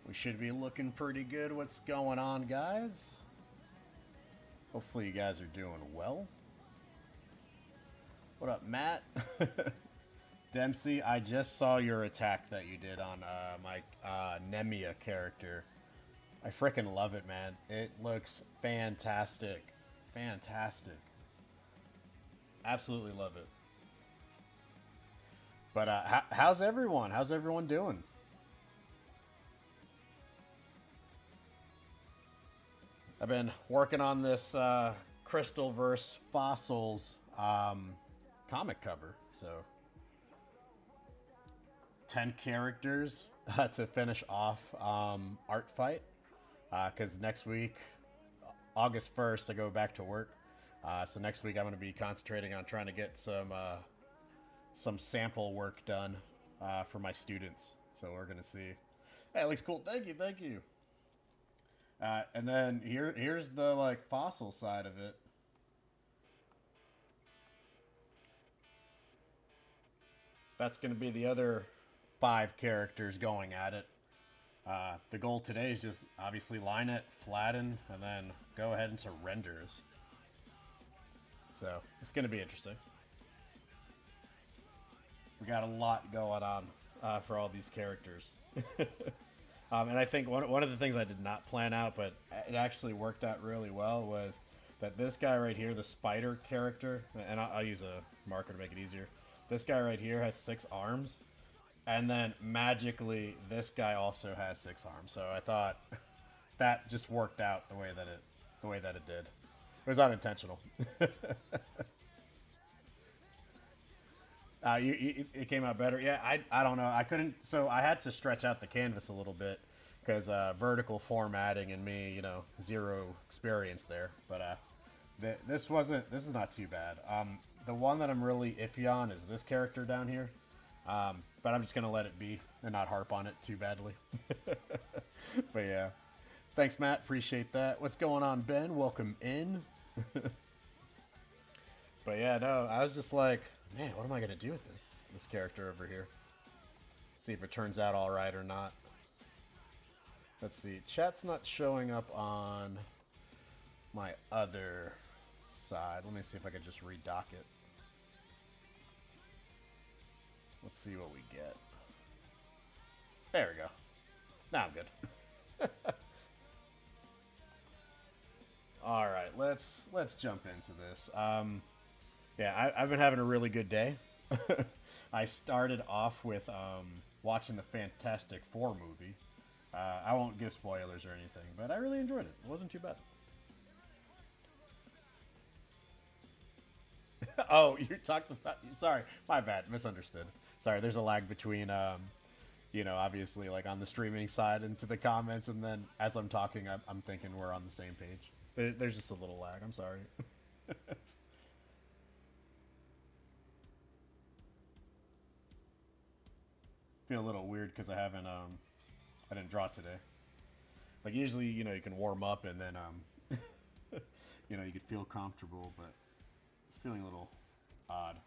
We should be looking pretty good. What's going on, guys? Hopefully you guys are doing well. What up, Matt? Dempsey, I just saw your attack that you did on my Nemia character. I freaking love it, man. It looks fantastic. Fantastic. Absolutely love it. But how's everyone? How's everyone doing? I've been working on this Crystalverse Fossils comic cover. So 10 characters to finish off Art Fight. Because next week, August 1st, I go back to work. So next week I'm going to be concentrating on trying to get some sample work done for my students. So we're going to see. Hey, it looks cool. Thank you, thank you. And then here's the like fossil side of it. That's going to be the other 5 characters going at it. The goal today is just obviously line it, flatten, and then go ahead into renders. So it's going to be interesting. We got a lot going on for all these characters. And I think one of the things I did not plan out, but it actually worked out really well, was that this guy right here, the spider character, and I'll use a marker to make it easier. This guy right here has 6 arms, and then magically this guy also has 6 arms. So I thought that just worked out the way that it did. It was unintentional. It came out better. Yeah, I don't know. I couldn't. So I had to stretch out the canvas a little bit because vertical formatting and me, zero experience there. But this is not too bad. The one that I'm really iffy on is this character down here. But I'm just gonna let it be and not harp on it too badly. But yeah, thanks, Matt. Appreciate that. What's going on, Ben? Welcome in. But yeah, no, I was just like, man, what am I gonna do with this character over here? See if it turns out all right or not. Let's see. Chat's not showing up on my other side. Let me see if I can just redock it. Let's see what we get. There we go. Now I'm good. All right, let's jump into this. Yeah, I've been having a really good day. I started off with watching the Fantastic Four movie. I won't give spoilers or anything, but I really enjoyed it. It wasn't too bad. Oh, you talked about... Sorry, my bad. Misunderstood. Sorry, there's a lag between, obviously, like, on the streaming side into the comments, and then as I'm talking, I'm thinking we're on the same page. There's just a little lag. I'm sorry. Feel a little weird because I didn't draw today. Like, usually, you can warm up and then, you can feel comfortable, but it's feeling a little odd.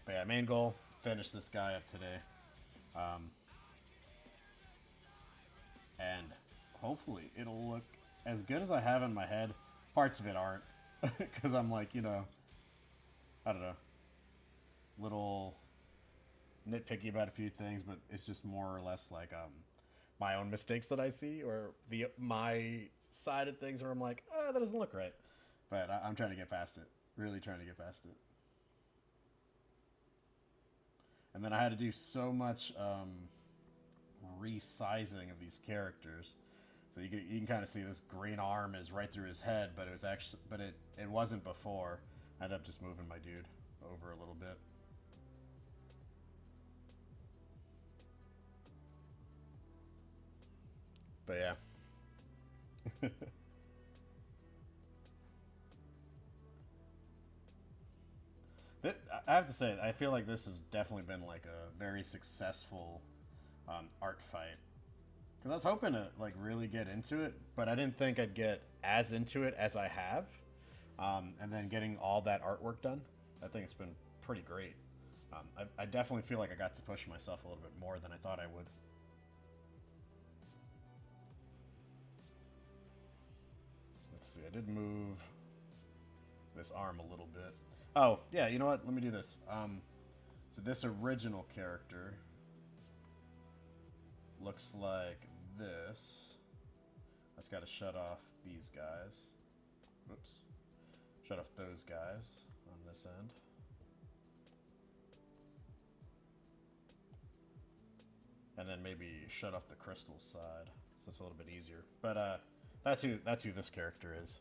But yeah, main goal, finish this guy up today. And hopefully it'll look as good as I have in my head. Parts of it aren't. Because I'm like, I don't know. Little nitpicky about a few things, but it's just more or less like my own mistakes that I see, or my side of things where I'm like, that doesn't look right. But I'm trying to get past it. Really trying to get past it. And then I had to do so much resizing of these characters. So you can kind of see this green arm is right through his head, but it wasn't before. I ended up just moving my dude over a little bit. But yeah. I have to say, I feel like this has definitely been like a very successful art fight. Because I was hoping to like really get into it, but I didn't think I'd get as into it as I have. And then getting all that artwork done, I think it's been pretty great. I definitely feel like I got to push myself a little bit more than I thought I would. Let's see, I did move this arm a little bit. Oh, yeah, you know what? Let me do this. So this original character looks like this. I just got to shut off these guys. Oops. Shut off those guys on this end. And then maybe shut off the crystal side, so it's a little bit easier. But that's who this character is.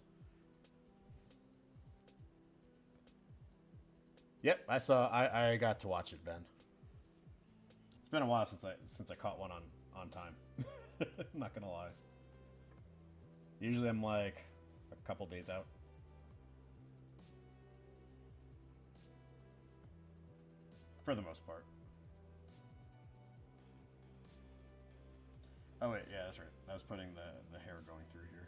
Yep, I got to watch it, Ben. It's been a while since I caught one on time. I'm not gonna lie. Usually I'm like a couple days out. For the most part. Oh wait, yeah, that's right. I was putting the hair going through here.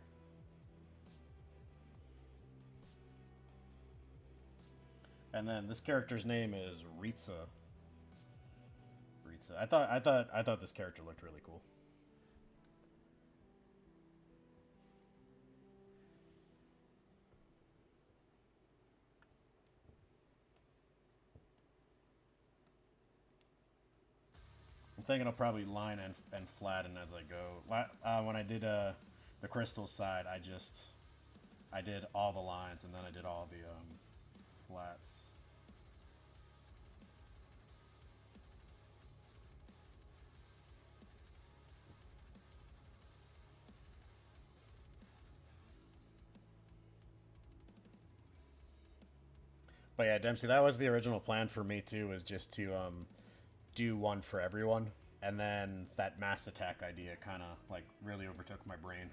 And then this character's name is Ritza. Ritza. I thought this character looked really cool. I'm thinking I'll probably line and flatten as I go. When I did the crystal side, I did all the lines and then I did all the flats. But yeah, Dempsey, that was the original plan for me too, was just to do one for everyone. And then that mass attack idea kind of like really overtook my brain.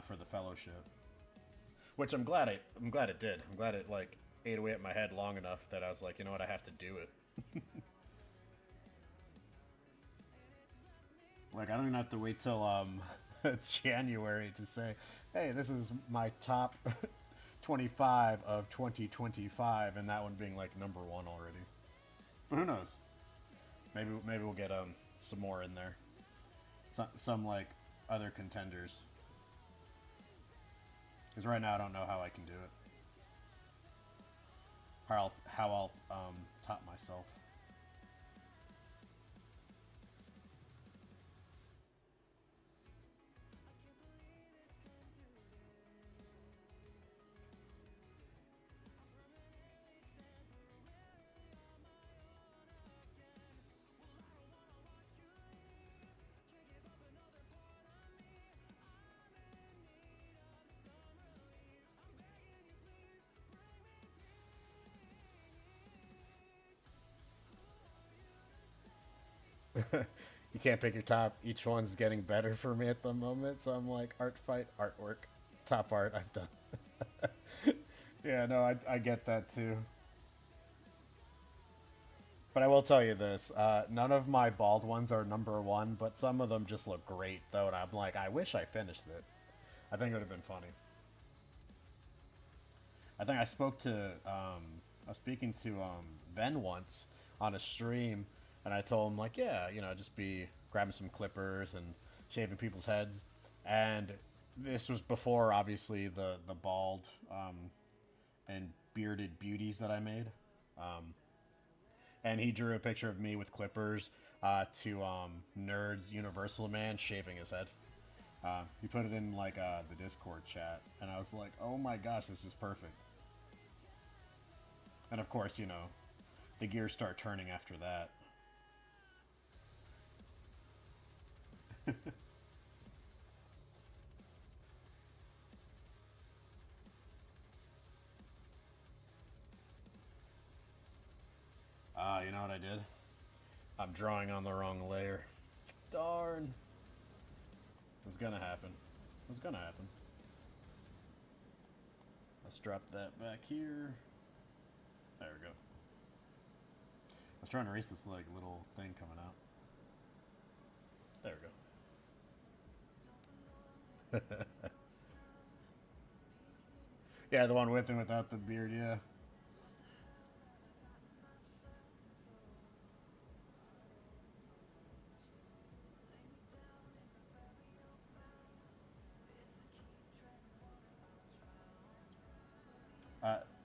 For the fellowship, which I'm glad it did. I'm glad it like ate away at my head long enough that I was like, you know what, I have to do it. Like I don't even have to wait till January to say, hey, this is my top 25 of 2025, and that one being like number one already. But who knows? Maybe we'll get some more in there. Some like other contenders. Because right now I don't know how I can do it. How I'll top myself. You can't pick your top. Each one's getting better for me at the moment, so I'm like, art fight, artwork, top art, I've done. Yeah, no, I get that too. But I will tell you this, none of my bald ones are number one, but some of them just look great, though, and I'm like, I wish I finished it. I think it would have been funny. I think I was speaking to Ben once on a stream, and I told him like, yeah, you know, just be grabbing some clippers and shaving people's heads, and this was before obviously the bald and bearded beauties that I made, and he drew a picture of me with clippers to Nerds Universal Man shaving his head. He put it in like the Discord chat, and I was like, oh my gosh, this is perfect. And of course, you know, the gears start turning after that. You know what I did? I'm drawing on the wrong layer. Darn. It was gonna happen. It was gonna happen. Let's drop that back here. There we go. I was trying to erase this like little thing coming out. There we go. Yeah, the one with and without the beard, yeah.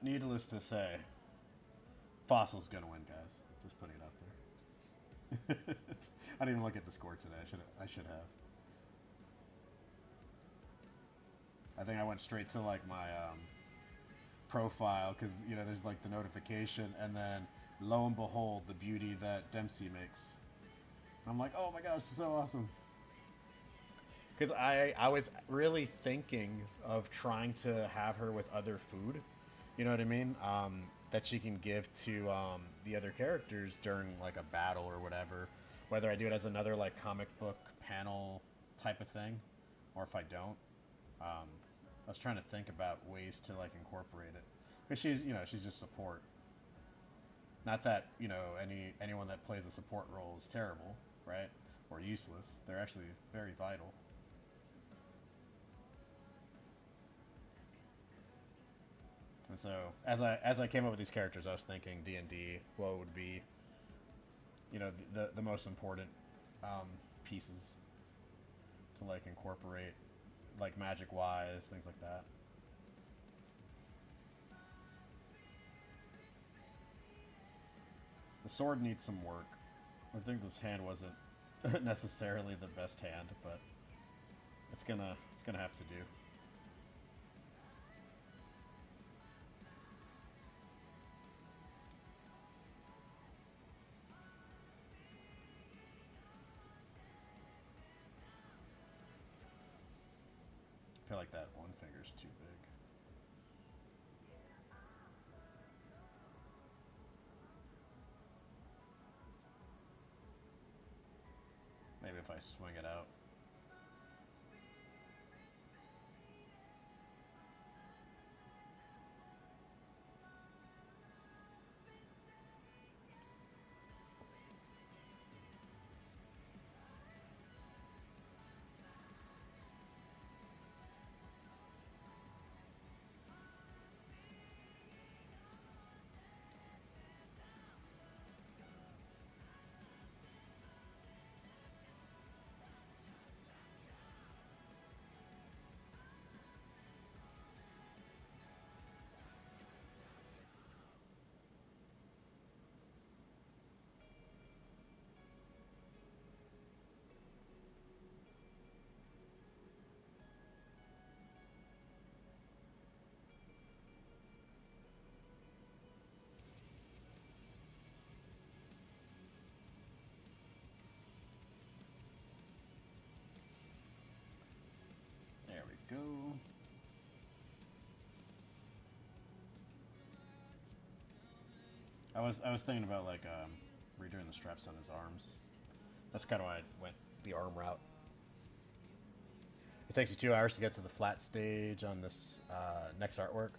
Needless to say, Fossil's gonna win, guys. Just putting it out there. I didn't even look at the score today. I should have. I think I went straight to like my profile because there's like the notification, and then lo and behold, the beauty that Dempsey makes. I'm like, oh my gosh, this is so awesome. Because I was really thinking of trying to have her with other food, you know what I mean? That she can give to the other characters during like a battle or whatever. Whether I do it as another like comic book panel type of thing, or if I don't. I was trying to think about ways to like incorporate it, because she's just support. Not that anyone that plays a support role is terrible, right, or useless. They're actually very vital. And so as I came up with these characters, I was thinking D&D, what would be the most important pieces to like incorporate, like magic wise, things like that. The sword needs some work. I think this hand wasn't necessarily the best hand, but it's gonna have to do. I feel like that one finger's too big. Maybe if I swing it out. There we go. I was thinking about like redoing the straps on his arms. That's kind of why I went the arm route. It takes you 2 hours to get to the flat stage on this next artwork.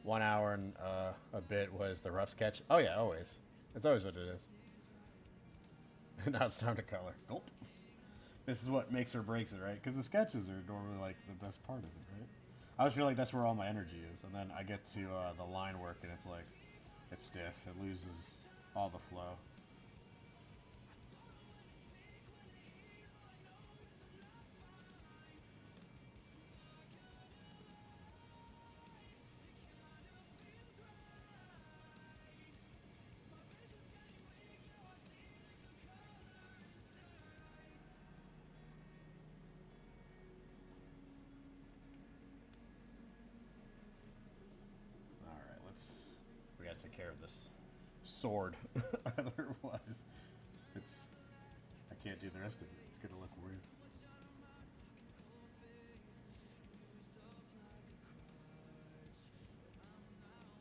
1 hour and a bit was the rough sketch. Oh yeah, always. It's always what it is. Now it's time to color. Nope. This is what makes or breaks it, right? Because the sketches are normally like the best part of it, right? I always feel like that's where all my energy is, and then I get to the line work, and it's like it's stiff. It loses all the flow. All right, we gotta take care of this sword. Otherwise, I can't do the rest of it. It's gonna look weird.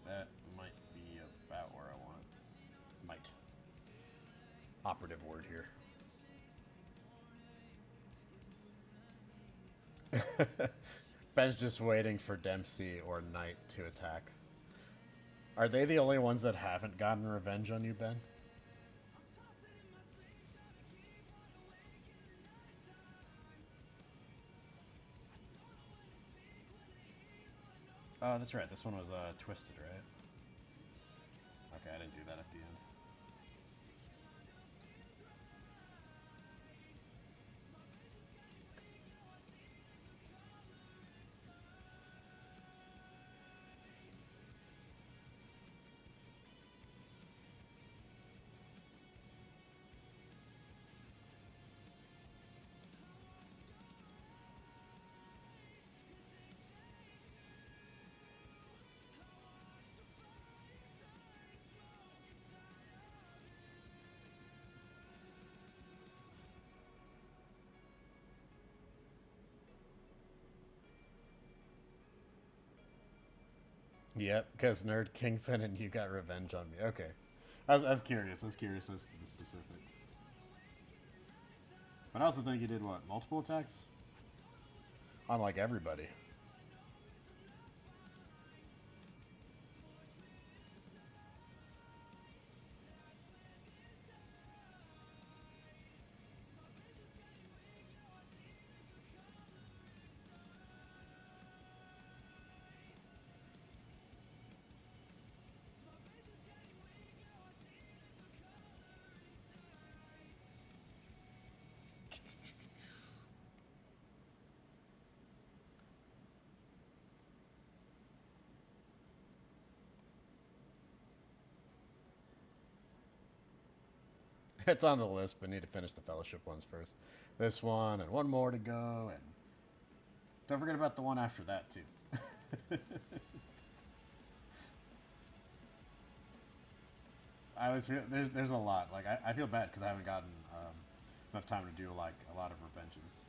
That might be about where I want it. Might. Operative word here. Ben's just waiting for Dempsey or Knight to attack. Are they the only ones that haven't gotten revenge on you, Ben? Oh, that's right. This one was twisted, right? Okay, I didn't do that at the end. Yep, because Nerd Kingpin and you got revenge on me. Okay. I was curious. I was curious as to the specifics. But I also think you did what? Multiple attacks? Unlike everybody. It's on the list, but need to finish the Fellowship ones first. This one and one more to go, and don't forget about the one after that too. There's a lot. Like I feel bad because I haven't gotten enough time to do like a lot of revenges.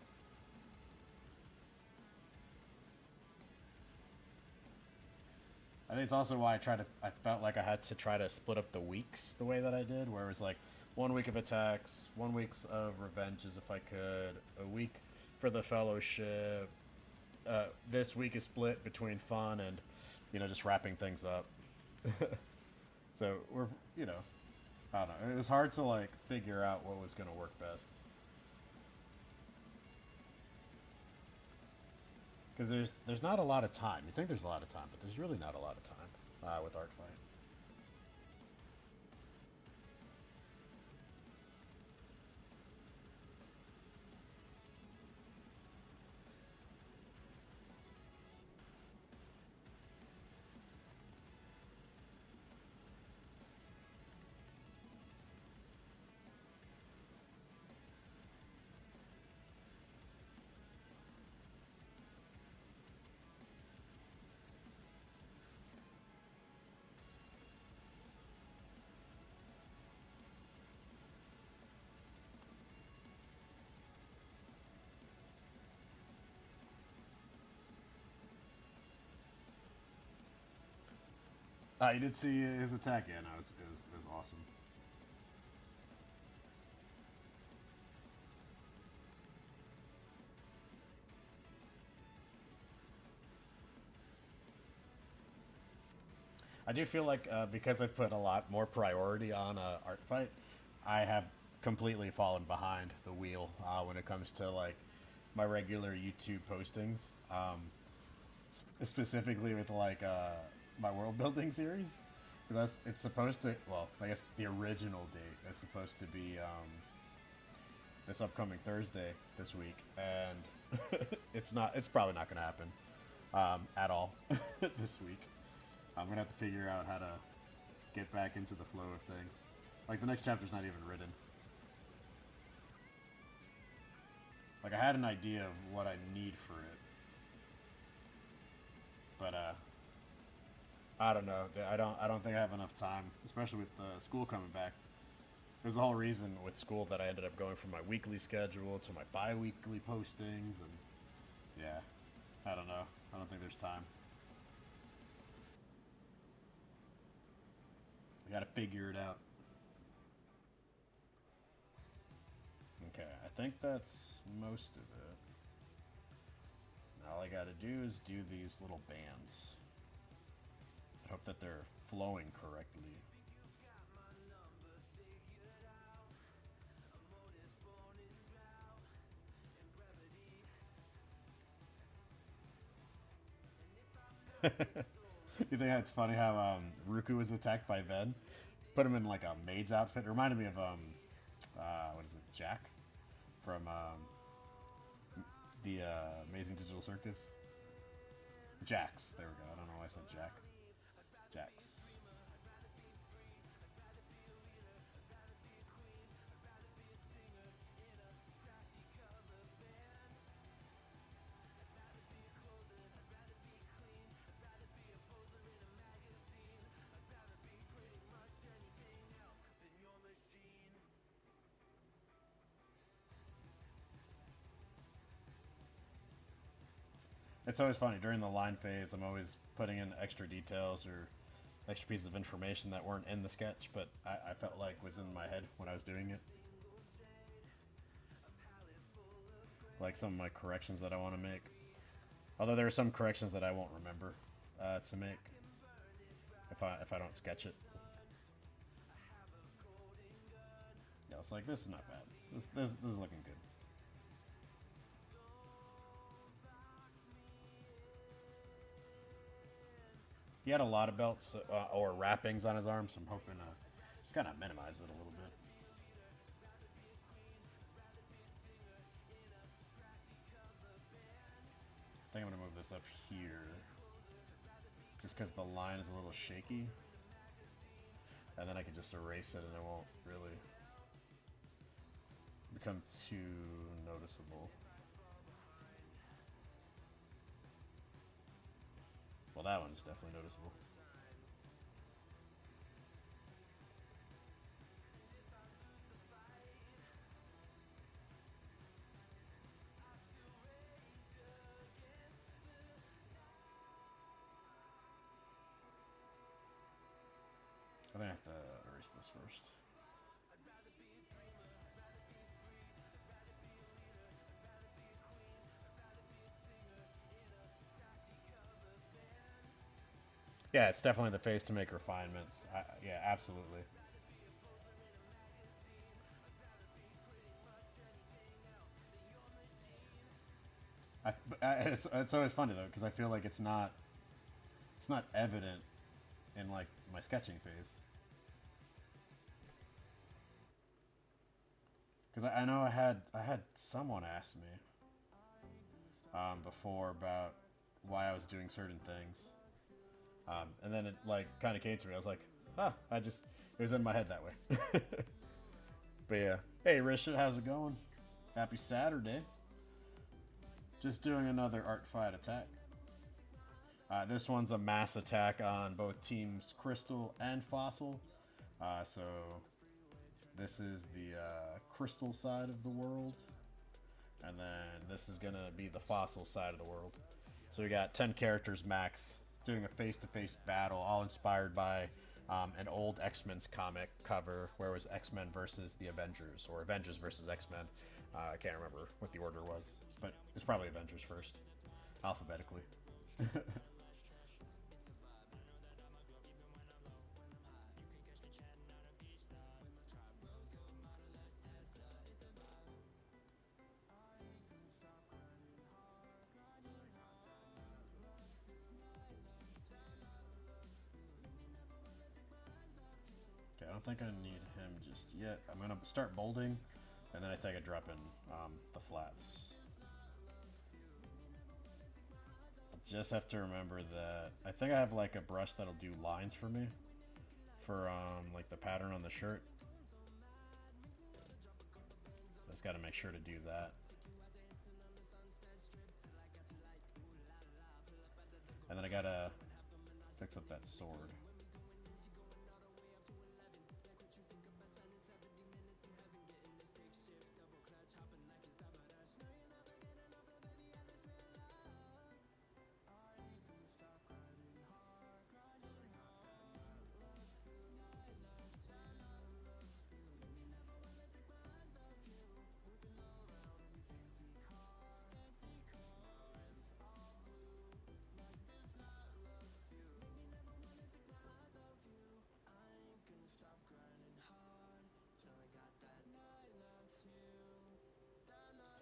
I think it's also why I felt like I had to try to split up the weeks the way that I did, where it was like 1 week of attacks, 1 week of revenges if I could, a week for the Fellowship. This week is split between fun and, just wrapping things up. So we're, I don't know. It was hard to like figure out what was going to work best. Because there's not a lot of time. You think there's a lot of time, but there's really not a lot of time with Art Fight. You did see his attack, yeah, no, it was awesome. I do feel like because I put a lot more priority on Art Fight, I have completely fallen behind the wheel when it comes to like my regular YouTube postings, specifically with like my world building series. Because it's supposed to, well, I guess the original date is supposed to be this upcoming Thursday this week, and it's not. It's probably not going to happen at all this week. I'm gonna have to figure out how to get back into the flow of things. Like the next chapter's not even written. Like I had an idea of what I need for it, but I don't know. I don't think I have enough time, especially with school coming back. There's the whole reason with school that I ended up going from my weekly schedule to my bi-weekly postings, and yeah, I don't know. I don't think there's time. I gotta figure it out. Okay, I think that's most of it. All I gotta do is do these little bands. I hope that they're flowing correctly. You think that's funny how Ruku was attacked by Ven? Put him in like a maid's outfit. It reminded me of what is it, Jack from the Amazing Digital Circus. Jax. There we go. I don't know why I said Jack. Jax. It's always funny during the line phase. I'm always putting in extra details or extra pieces of information that weren't in the sketch, but I felt like was in my head when I was doing it. Like some of my corrections that I want to make. Although there are some corrections that I won't remember to make if I don't sketch it. Yeah, it's like this is not bad. This is looking good. He had a lot of belts or wrappings on his arms, so I'm hoping to just kind of minimize it a little bit. I think I'm going to move this up here just because the line is a little shaky. And then I can just erase it and it won't really become too noticeable. Well, that one's definitely noticeable. I think I have to erase this first. Yeah, it's definitely the face to make refinements. Yeah, absolutely. It's always funny though because I feel like it's not evident in like my sketching phase. Because I know I had someone ask me before about why I was doing certain things. And then it like kind of came to me. I was like, huh, it was in my head that way. But yeah. Hey, Risha, how's it going? Happy Saturday. Just doing another Art Fight attack. This one's a mass attack on both teams Crystal and Fossil. So this is the Crystal side of the world. And then this is going to be the Fossil side of the world. So we got 10 characters max doing a face-to-face battle, all inspired by an old X-Men's comic cover where it was X-Men versus the Avengers, or Avengers versus X-Men. I can't remember what the order was, but it's probably Avengers first, alphabetically. I don't think I need him just yet. I'm going to start bolding, and then I think I drop in the flats. Just have to remember that I think I have like a brush that'll do lines for me for like the pattern on the shirt. Just got to make sure to do that. And then I got to fix up that sword.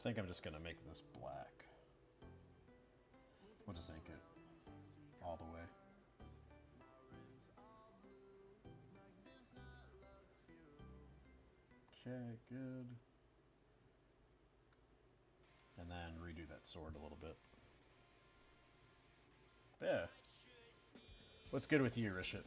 think I'm just gonna make this black. We'll just ink it all the way. Okay, good. And then redo that sword a little bit. Yeah. What's good with you, Rishit?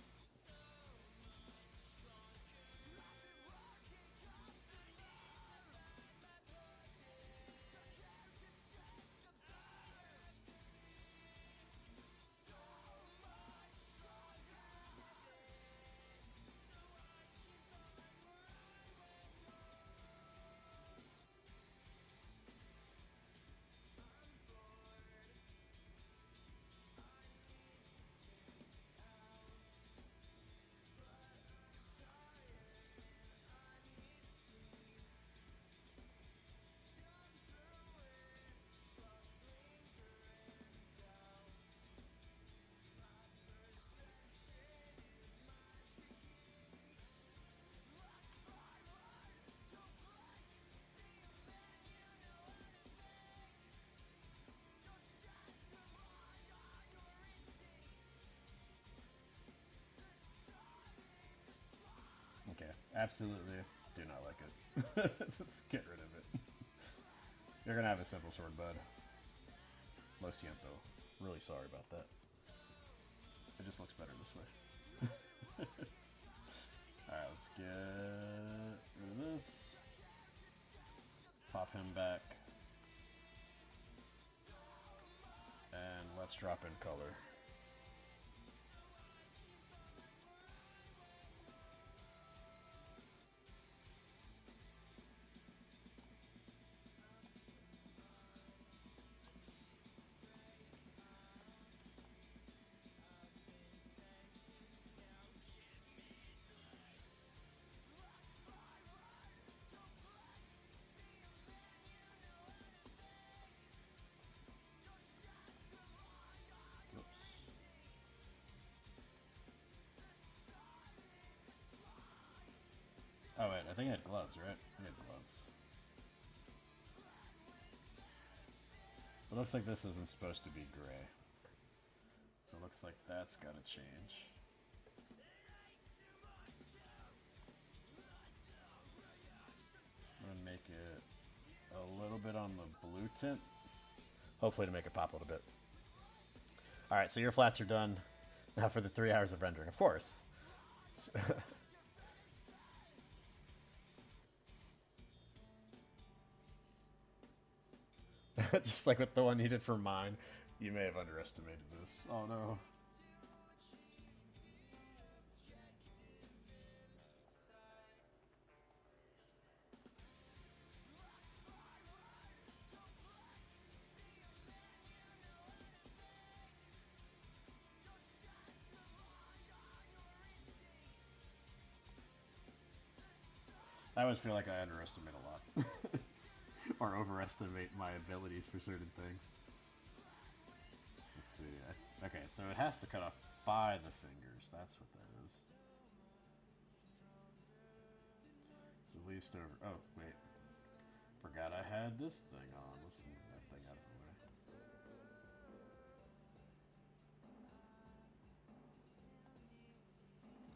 Okay, absolutely do not like it. Let's get rid of it. You're gonna have a simple sword, bud. Lo siento. Really sorry about that. It just looks better this way. Alright, let's get rid of this. Pop him back. And let's drop in color. Oh wait, I think I had gloves, right? I had gloves. It looks like this isn't supposed to be gray. So it looks like that's gotta change. I'm gonna make it a little bit on the blue tint. Hopefully to make it pop a little bit. Alright, so your flats are done. Now for the 3 hours of rendering, of course. Just like with the one you did for mine, you may have underestimated this. Oh no. I always feel like I underestimate a lot. Or overestimate my abilities for certain things. Let's see. Okay, so it has to cut off by the fingers. That's what that is. So at least over... Oh, wait. Forgot I had this thing on. Let's move that thing out of the way.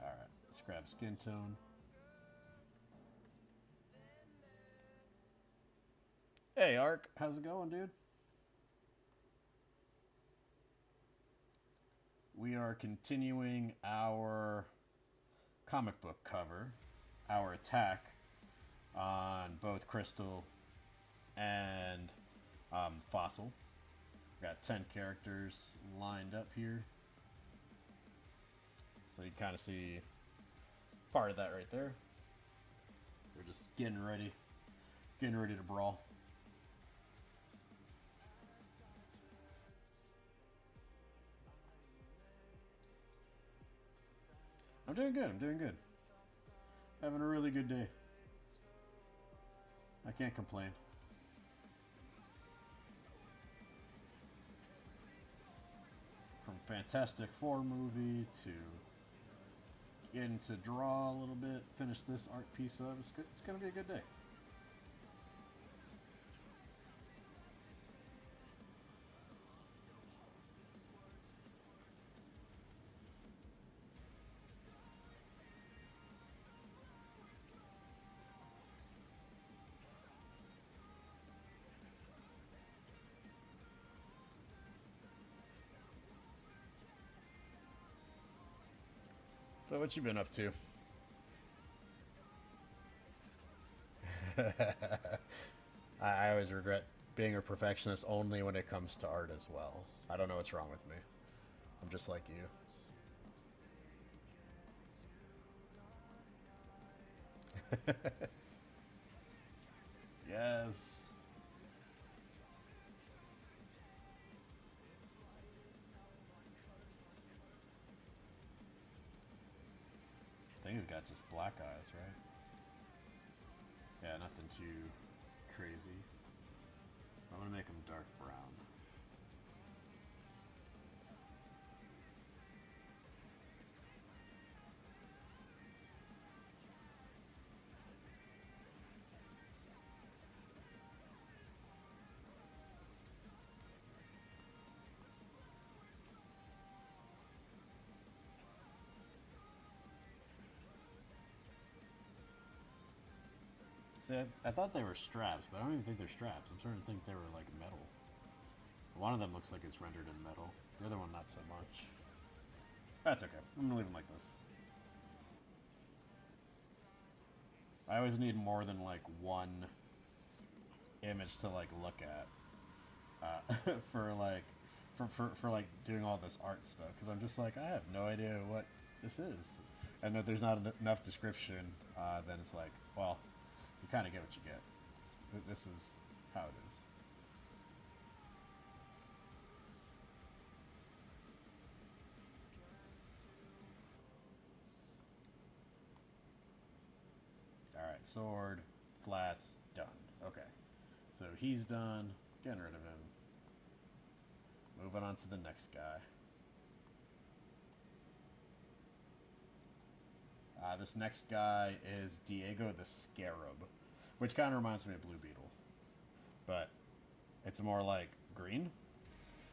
Alright, let's grab skin tone. Hey, Ark. How's it going, dude? We are continuing our comic book cover, our attack on both Crystal and Fossil. We've got 10 characters lined up here. So you kind of see part of that right there. They're just getting ready to brawl. I'm doing good. Having a really good day. I can't complain. From Fantastic Four movie to getting to draw a little bit, finish this art piece up. It's good. It's gonna be a good day. So what you been up to? I always regret being a perfectionist only when it comes to art as well. I don't know what's wrong with me. I'm just like you. Yes. I think he's got just black eyes, right? Yeah, nothing too crazy. I'm gonna make him dark brown. See, I thought they were straps, but I don't even think they're straps. I'm starting to think they were like metal. One of them looks like it's rendered in metal. The other one, not so much. That's okay. I'm gonna leave them like this. I always need more than like one image to like look at for like for like doing all this art stuff because I'm just like I have no idea what this is, and if there's not enough description, then it's like, well, you kind of get what you get. This is how it is. All right, sword, flats, done. Okay, so he's done. Getting rid of him. Moving on to the next guy. This next guy is Diego the Scarab, which kind of reminds me of Blue Beetle, but it's more like green,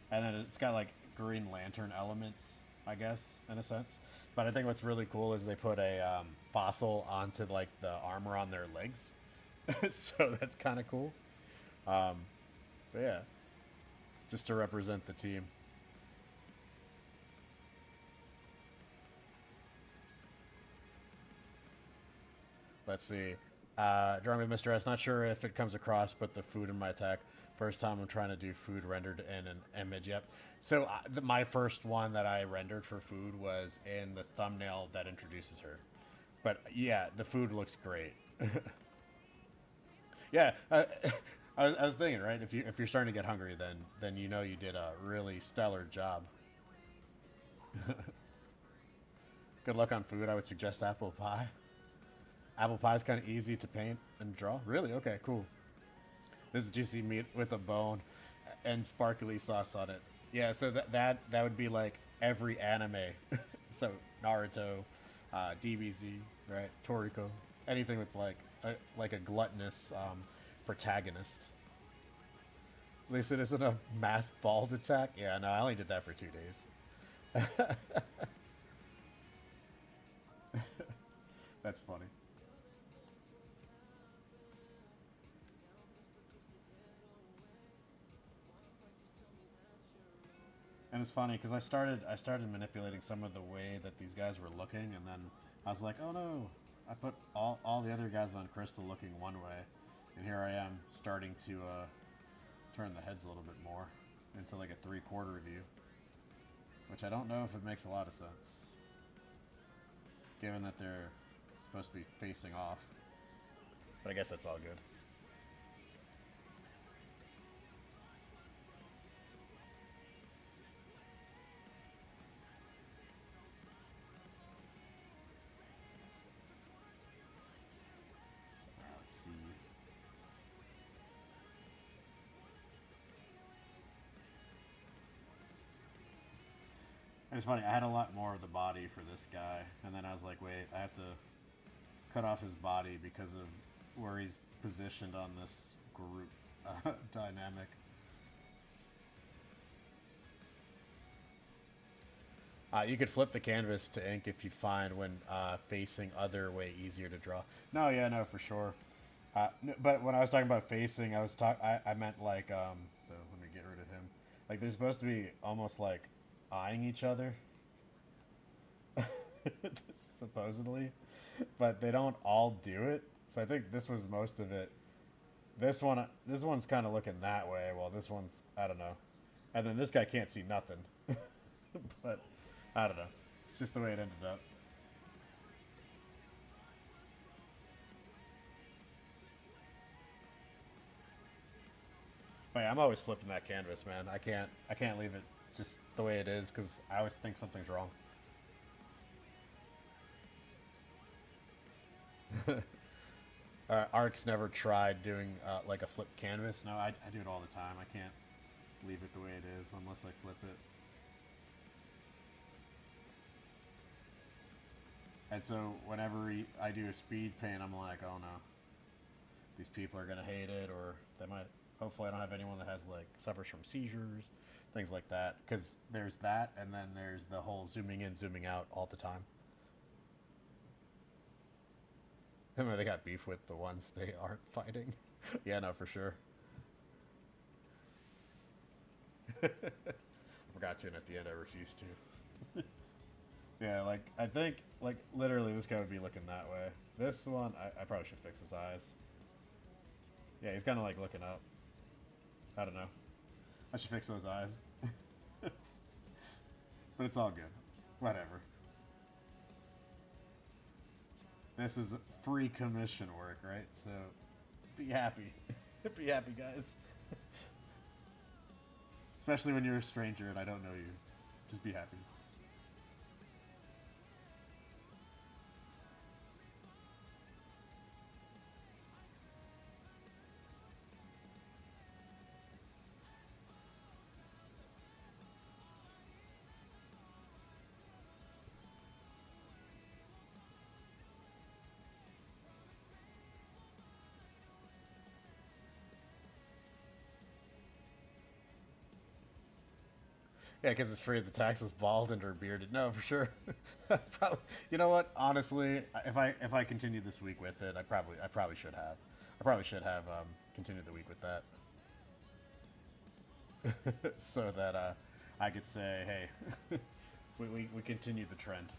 and then it's got like Green Lantern elements, I guess, in a sense. But I think what's really cool is they put a fossil onto like the armor on their legs, so that's kind of cool. Um, but yeah, just to represent the team. Let's see. Drawing with Mr. S. Not sure if it comes across, but the food in my attack. First time I'm trying to do food rendered in an image. Yep. So my first one that I rendered for food was in the thumbnail that introduces her. But yeah, the food looks great. Yeah, I was thinking, right? If you're starting to get hungry, then you know you did a really stellar job. Good luck on food. I would suggest apple pie. Apple pie is kind of easy to paint and draw. Really? Okay, cool. This is juicy meat with a bone and sparkly sauce on it. Yeah, so that would be like every anime. So Naruto, DBZ, right? Toriko, anything with like a gluttonous protagonist. At least it isn't a mass bald attack. Yeah, no, I only did that for 2 days. That's funny. And it's funny because I started manipulating some of the way that these guys were looking, and then I was like, oh no, I put all the other guys on Crystal looking one way, and here I am starting to turn the heads a little bit more into like a 3/4 view, which I don't know if it makes a lot of sense, given that they're supposed to be facing off. But I guess that's all good. Let's see. And it's funny, I had a lot more of the body for this guy, and then I was like, wait, I have to cut off his body because of where he's positioned on this group dynamic. You could flip the canvas to ink if you find when facing other way easier to draw. No, yeah, no, for sure. But when I was talking about facing, I meant like So let me get rid of him. Like they're supposed to be almost like eyeing each other. supposedly, but they don't all do it. So I think this was most of it. This one's kind of looking that way, while this one's, I don't know. And then this guy can't see nothing. But I don't know. It's just the way it ended up. But yeah, I'm always flipping that canvas, man. I can't leave it just the way it is because I always think something's wrong. Ark's never tried doing like a flip canvas. No, I do it all the time. I can't leave it the way it is unless I flip it. And so whenever I do a speed paint, I'm like, oh no, these people are gonna hate it, or they might. Hopefully, I don't have anyone that has like suffers from seizures, things like that. Because there's that, and then there's the whole zooming in, zooming out all the time. I mean, they got beef with the ones they aren't fighting. Yeah, no, for sure. I forgot to, and at the end, I refused to. Yeah, like I think, like literally, this guy would be looking that way. This one, I probably should fix his eyes. Yeah, he's kind of like looking up. I don't know. I should fix those eyes. But it's all good. Whatever. This is free commission work, right? So be happy. Be happy, guys. Especially when you're a stranger and I don't know you. Just be happy. 'Cause because it's free. The tax is bald and or bearded. No, for sure. Probably. You know what? Honestly, if I continue this week with it, I probably should have. I probably should have continued the week with that, so that I could say, hey, we continued the trend.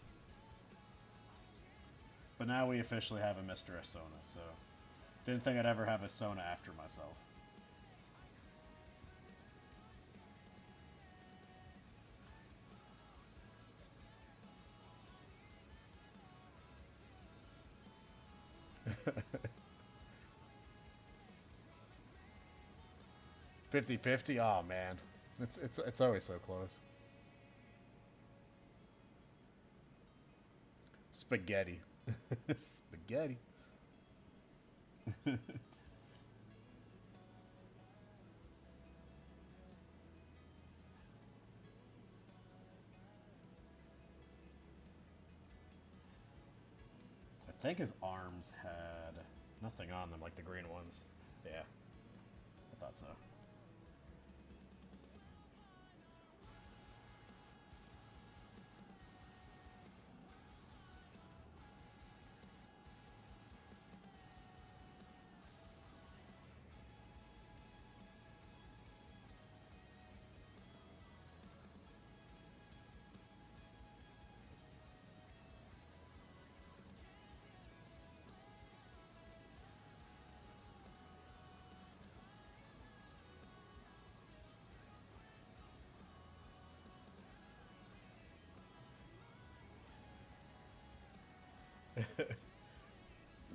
But now we officially have a Mr. Asona. So didn't think I'd ever have a Sona after myself. 50-50. Oh man, it's always so close. Spaghetti. Spaghetti. I think his arms had nothing on them, like the green ones. Yeah, I thought so.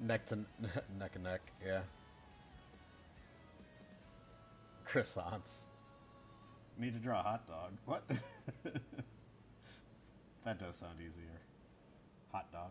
Neck to neck and neck. Yeah. Croissants. Need to draw a hot dog. What? That does sound easier. Hot dog.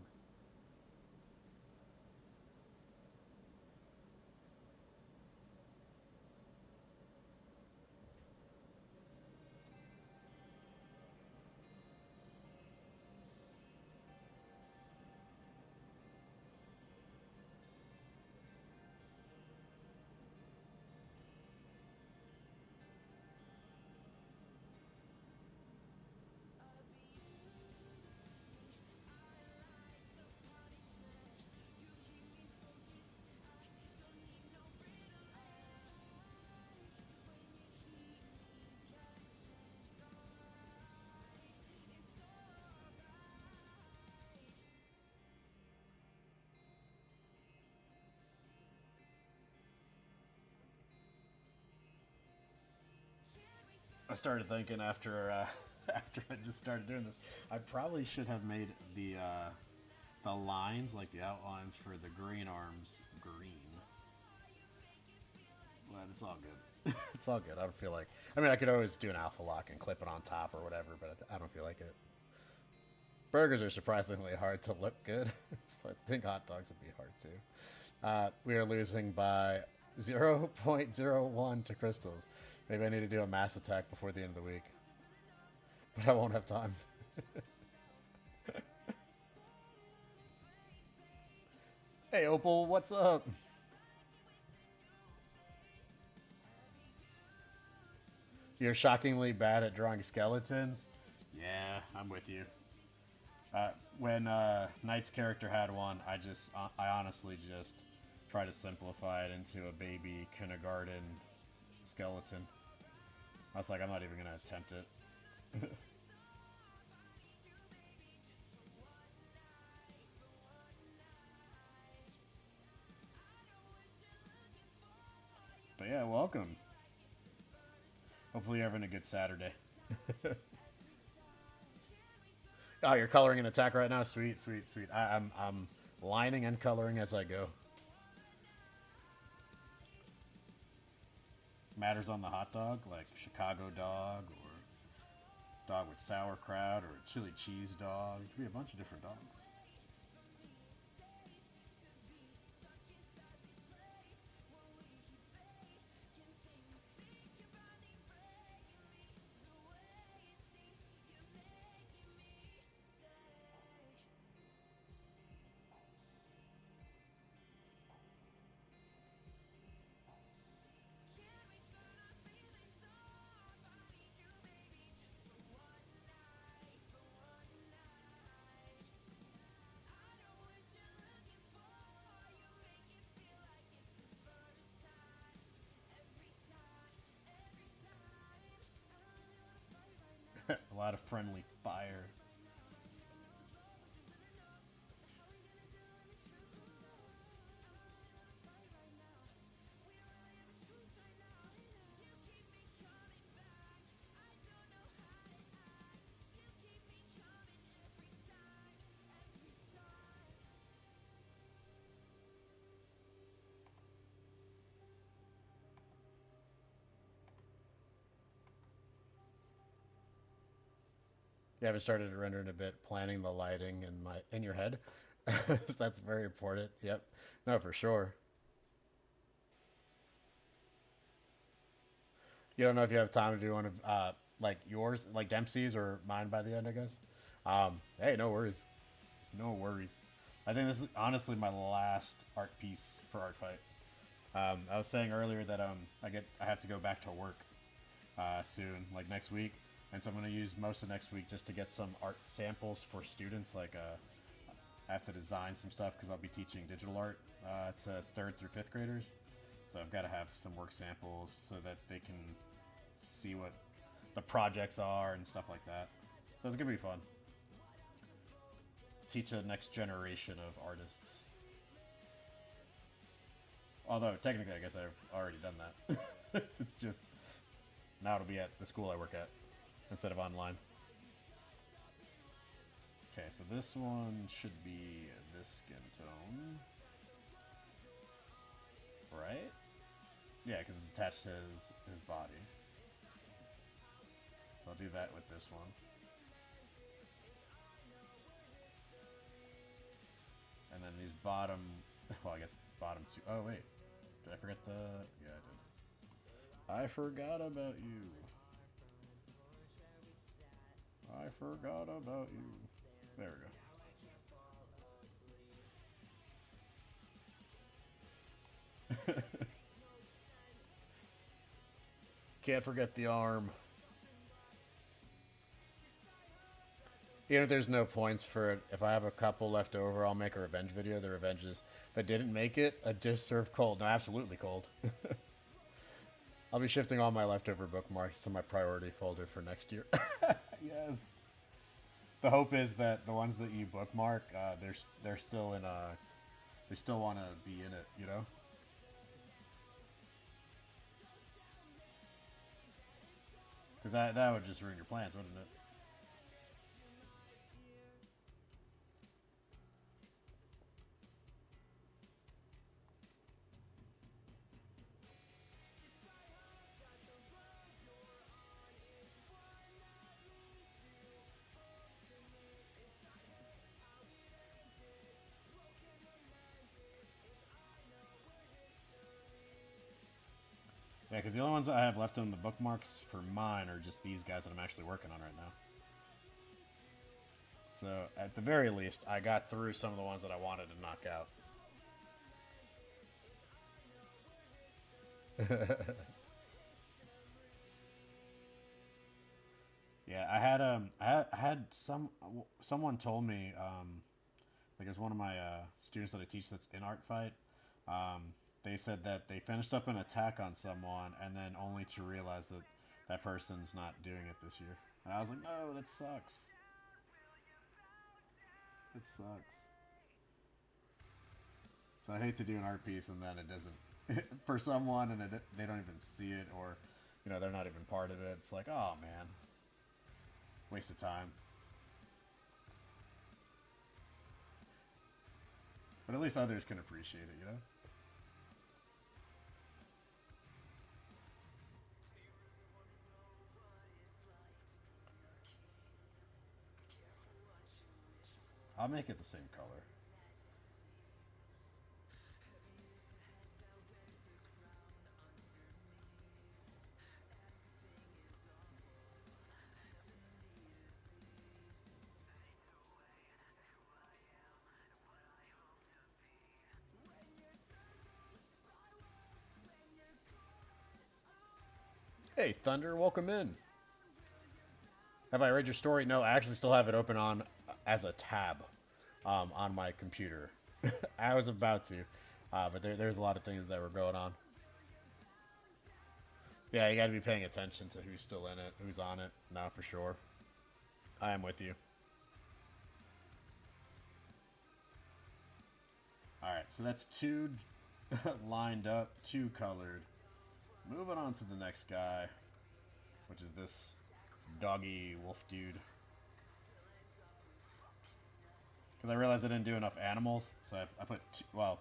I started thinking after after I just started doing this, I probably should have made the lines, like the outlines for the green arms, green. But it's all good. It's all good. I don't feel like. I mean, I could always do an alpha lock and clip it on top or whatever, but I don't feel like it. Burgers are surprisingly hard to look good, so I think hot dogs would be hard too. We are losing by 0.01 to crystals. Maybe I need to do a mass attack before the end of the week, but I won't have time. Hey Opal, what's up? You're shockingly bad at drawing skeletons? Yeah, I'm with you. When Knight's character had one, I honestly just try to simplify it into a baby kindergarten skeleton. I was like, I'm not even gonna attempt it. But yeah, welcome. Hopefully you're having a good Saturday. Oh, you're coloring an attack right now? Sweet, sweet, sweet. I'm lining and coloring as I go. Matters on the hot dog, like Chicago dog, or dog with sauerkraut, or chili cheese dog. It could be a bunch of different dogs. A lot of friendly fire. You haven't started to render in a bit, planning the lighting in your head. That's very important. Yep. No, for sure. You don't know if you have time to do one of like yours, like Dempsey's or mine by the end, I guess. Hey, no worries. No worries. I think this is honestly my last art piece for Art Fight. I was saying earlier that I have to go back to work soon, like next week, and so I'm going to use most of next week just to get some art samples for students. Like I have to design some stuff because I'll be teaching digital art to 3rd through 5th graders. So I've got to have some work samples so that they can see what the projects are and stuff like that. So it's going to be fun. Teach the next generation of artists. Although, technically, I guess I've already done that. It's just, now it'll be at the school I work at, instead of online. Okay, so this one should be this skin tone. Right? Yeah, because it's attached to his body. So I'll do that with this one. And then these bottom, well, I guess bottom two. Oh, wait. Did I forget the... Yeah, I did. I forgot about you. I forgot about you. There we go. Can't forget the arm. Even if there's no points for it, if I have a couple left over, I'll make a revenge video. The revenges that didn't make it, a dish served cold. No, absolutely cold. I'll be shifting all my leftover bookmarks to my priority folder for next year. Yes. The hope is that the ones that you bookmark, they're still in they still want to be in it, you know? Because that would just ruin your plans, wouldn't it? Yeah, because the only ones I have left on the bookmarks for mine are just these guys that I'm actually working on right now. So, at the very least, I got through some of the ones that I wanted to knock out. Yeah, I had someone told me, like it's one of my students that I teach that's in art fight. They said that they finished up an attack on someone and then only to realize that that person's not doing it this year. And I was like, no, that sucks. It sucks. So I hate to do an art piece and then it doesn't for someone and they don't even see it, or they're not even part of it. It's like, oh man, waste of time. But at least others can appreciate it. I'll make it the same color. Hey, Thunder, welcome in. Have I read your story? No, I actually still have it open on as a tab on my computer. I was about to, but there's a lot of things that were going on. Yeah, you got to be paying attention to who's still in it, who's on it. No, for sure. I am with you. Alright, so that's two lined up, two colored. Moving on to the next guy, which is this doggy wolf dude. Because I realized I didn't do enough animals, so I put well,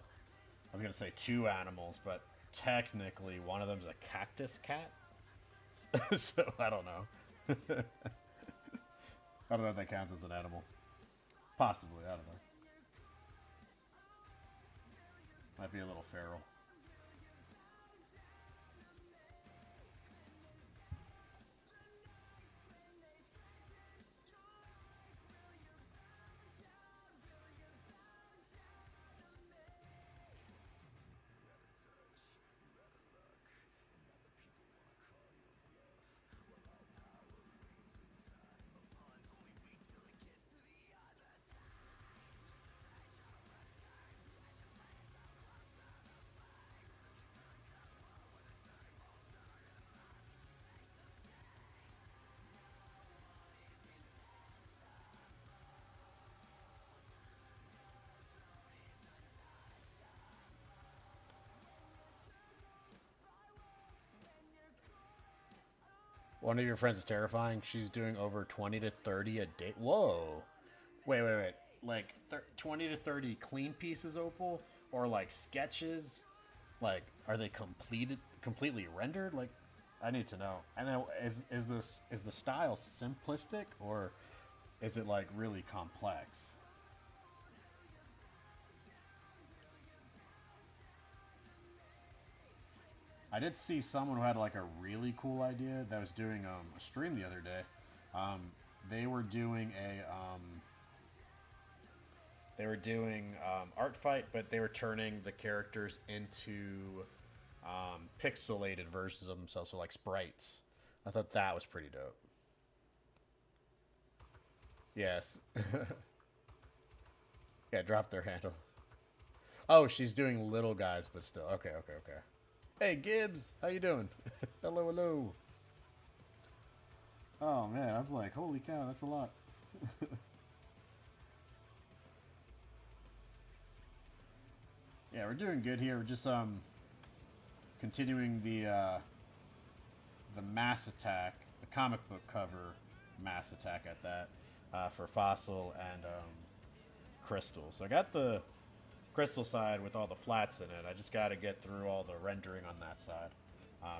I was going to say two animals, but technically one of them's a cactus cat. So I don't know. I don't know if that counts as an animal. Possibly, I don't know. Might be a little feral. One of your friends is terrifying. She's doing over 20 to 30 a day. Whoa. Wait. Like 20 to 30 clean pieces, Opal? Or like sketches? Like, are they completely rendered? Like, I need to know. And then is the style simplistic or is it like really complex? I did see someone who had like a really cool idea that was doing a stream the other day. They were doing art fight, but they were turning the characters into pixelated versions of themselves, so like sprites. I thought that was pretty dope. Yes. Yeah, drop their handle. Oh, she's doing little guys, but still. Okay. Hey, Gibbs, how you doing? Hello. Oh, man, I was like, holy cow, that's a lot. Yeah, we're doing good here. We're just continuing the mass attack, the comic book cover mass attack at that for Fossil and Crystal. So I got the Crystal side with all the flats in it. I just got to get through all the rendering on that side.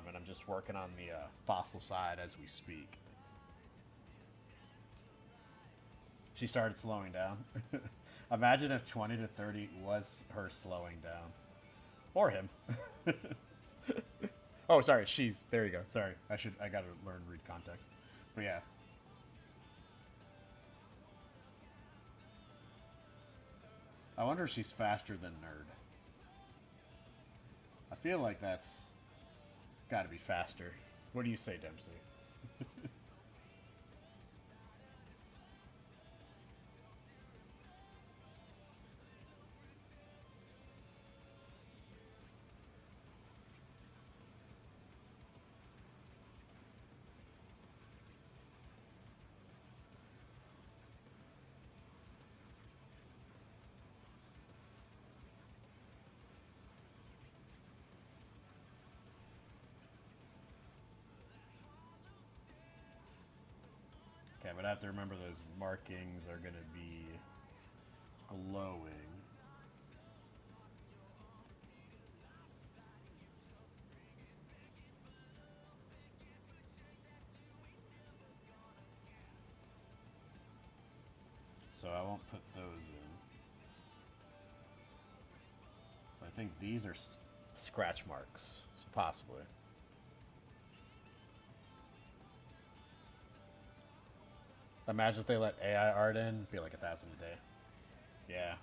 And I'm just working on the Fossil side as we speak. She started slowing down. Imagine if 20 to 30 was her slowing down. Or him. Oh, sorry, she's... There you go. Sorry, I gotta learn read context. But yeah. I wonder if she's faster than Nerd. I feel like that's gotta be faster. What do you say, Dempsey? Okay, but I have to remember those markings are gonna be glowing. So I won't put those in. But I think these are scratch marks, so possibly. Imagine if they let AI art in, it'd be like 1,000 a day. Yeah.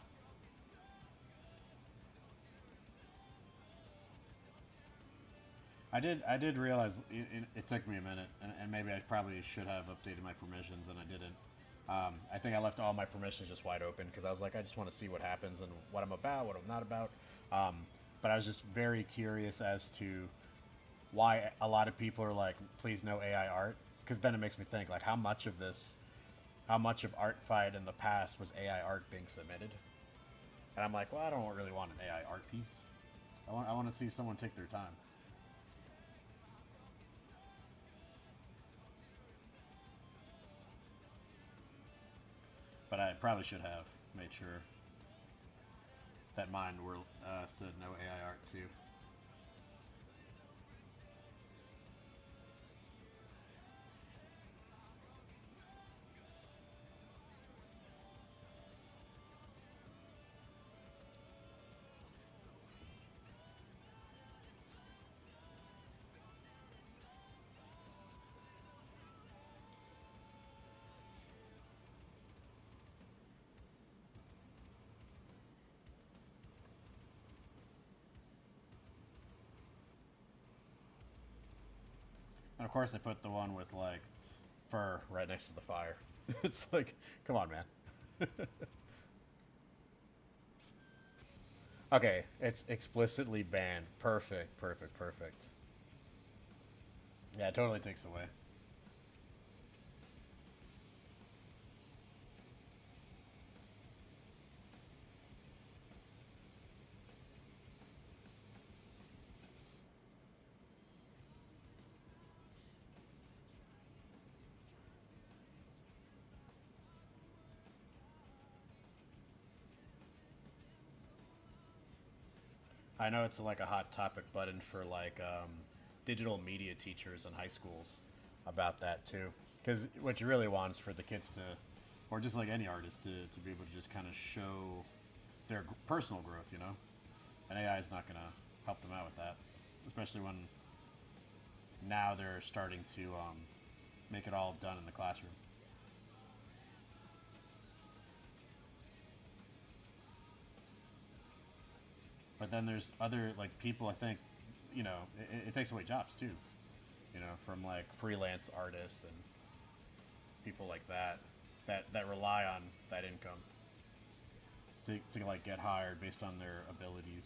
I did realize it took me a minute, and maybe I probably should have updated my permissions, and I didn't. I think I left all my permissions just wide open because I was like, I just want to see what happens and what I'm about, what I'm not about. But I was just very curious as to why a lot of people are like, please no AI art, because then it makes me think like how much of Art Fight in the past was AI art being submitted, and I'm like, well, I don't really want an AI art piece. I want to see someone take their time. But I probably should have made sure that mine were said no AI art too. And of course, they put the one with like fur right next to the fire. It's like, come on, man. Okay, it's explicitly banned. Perfect, perfect, perfect. Yeah, it totally takes away. I know it's like a hot topic button for like digital media teachers in high schools about that too. Because what you really want is for the kids to, or just like any artist, to be able to just kind of show their personal growth, you know? And AI is not going to help them out with that, especially when now they're starting to make it all done in the classroom. But then there's other like people. I think, it takes away jobs too. From like freelance artists and people like that rely on that income to like get hired based on their abilities.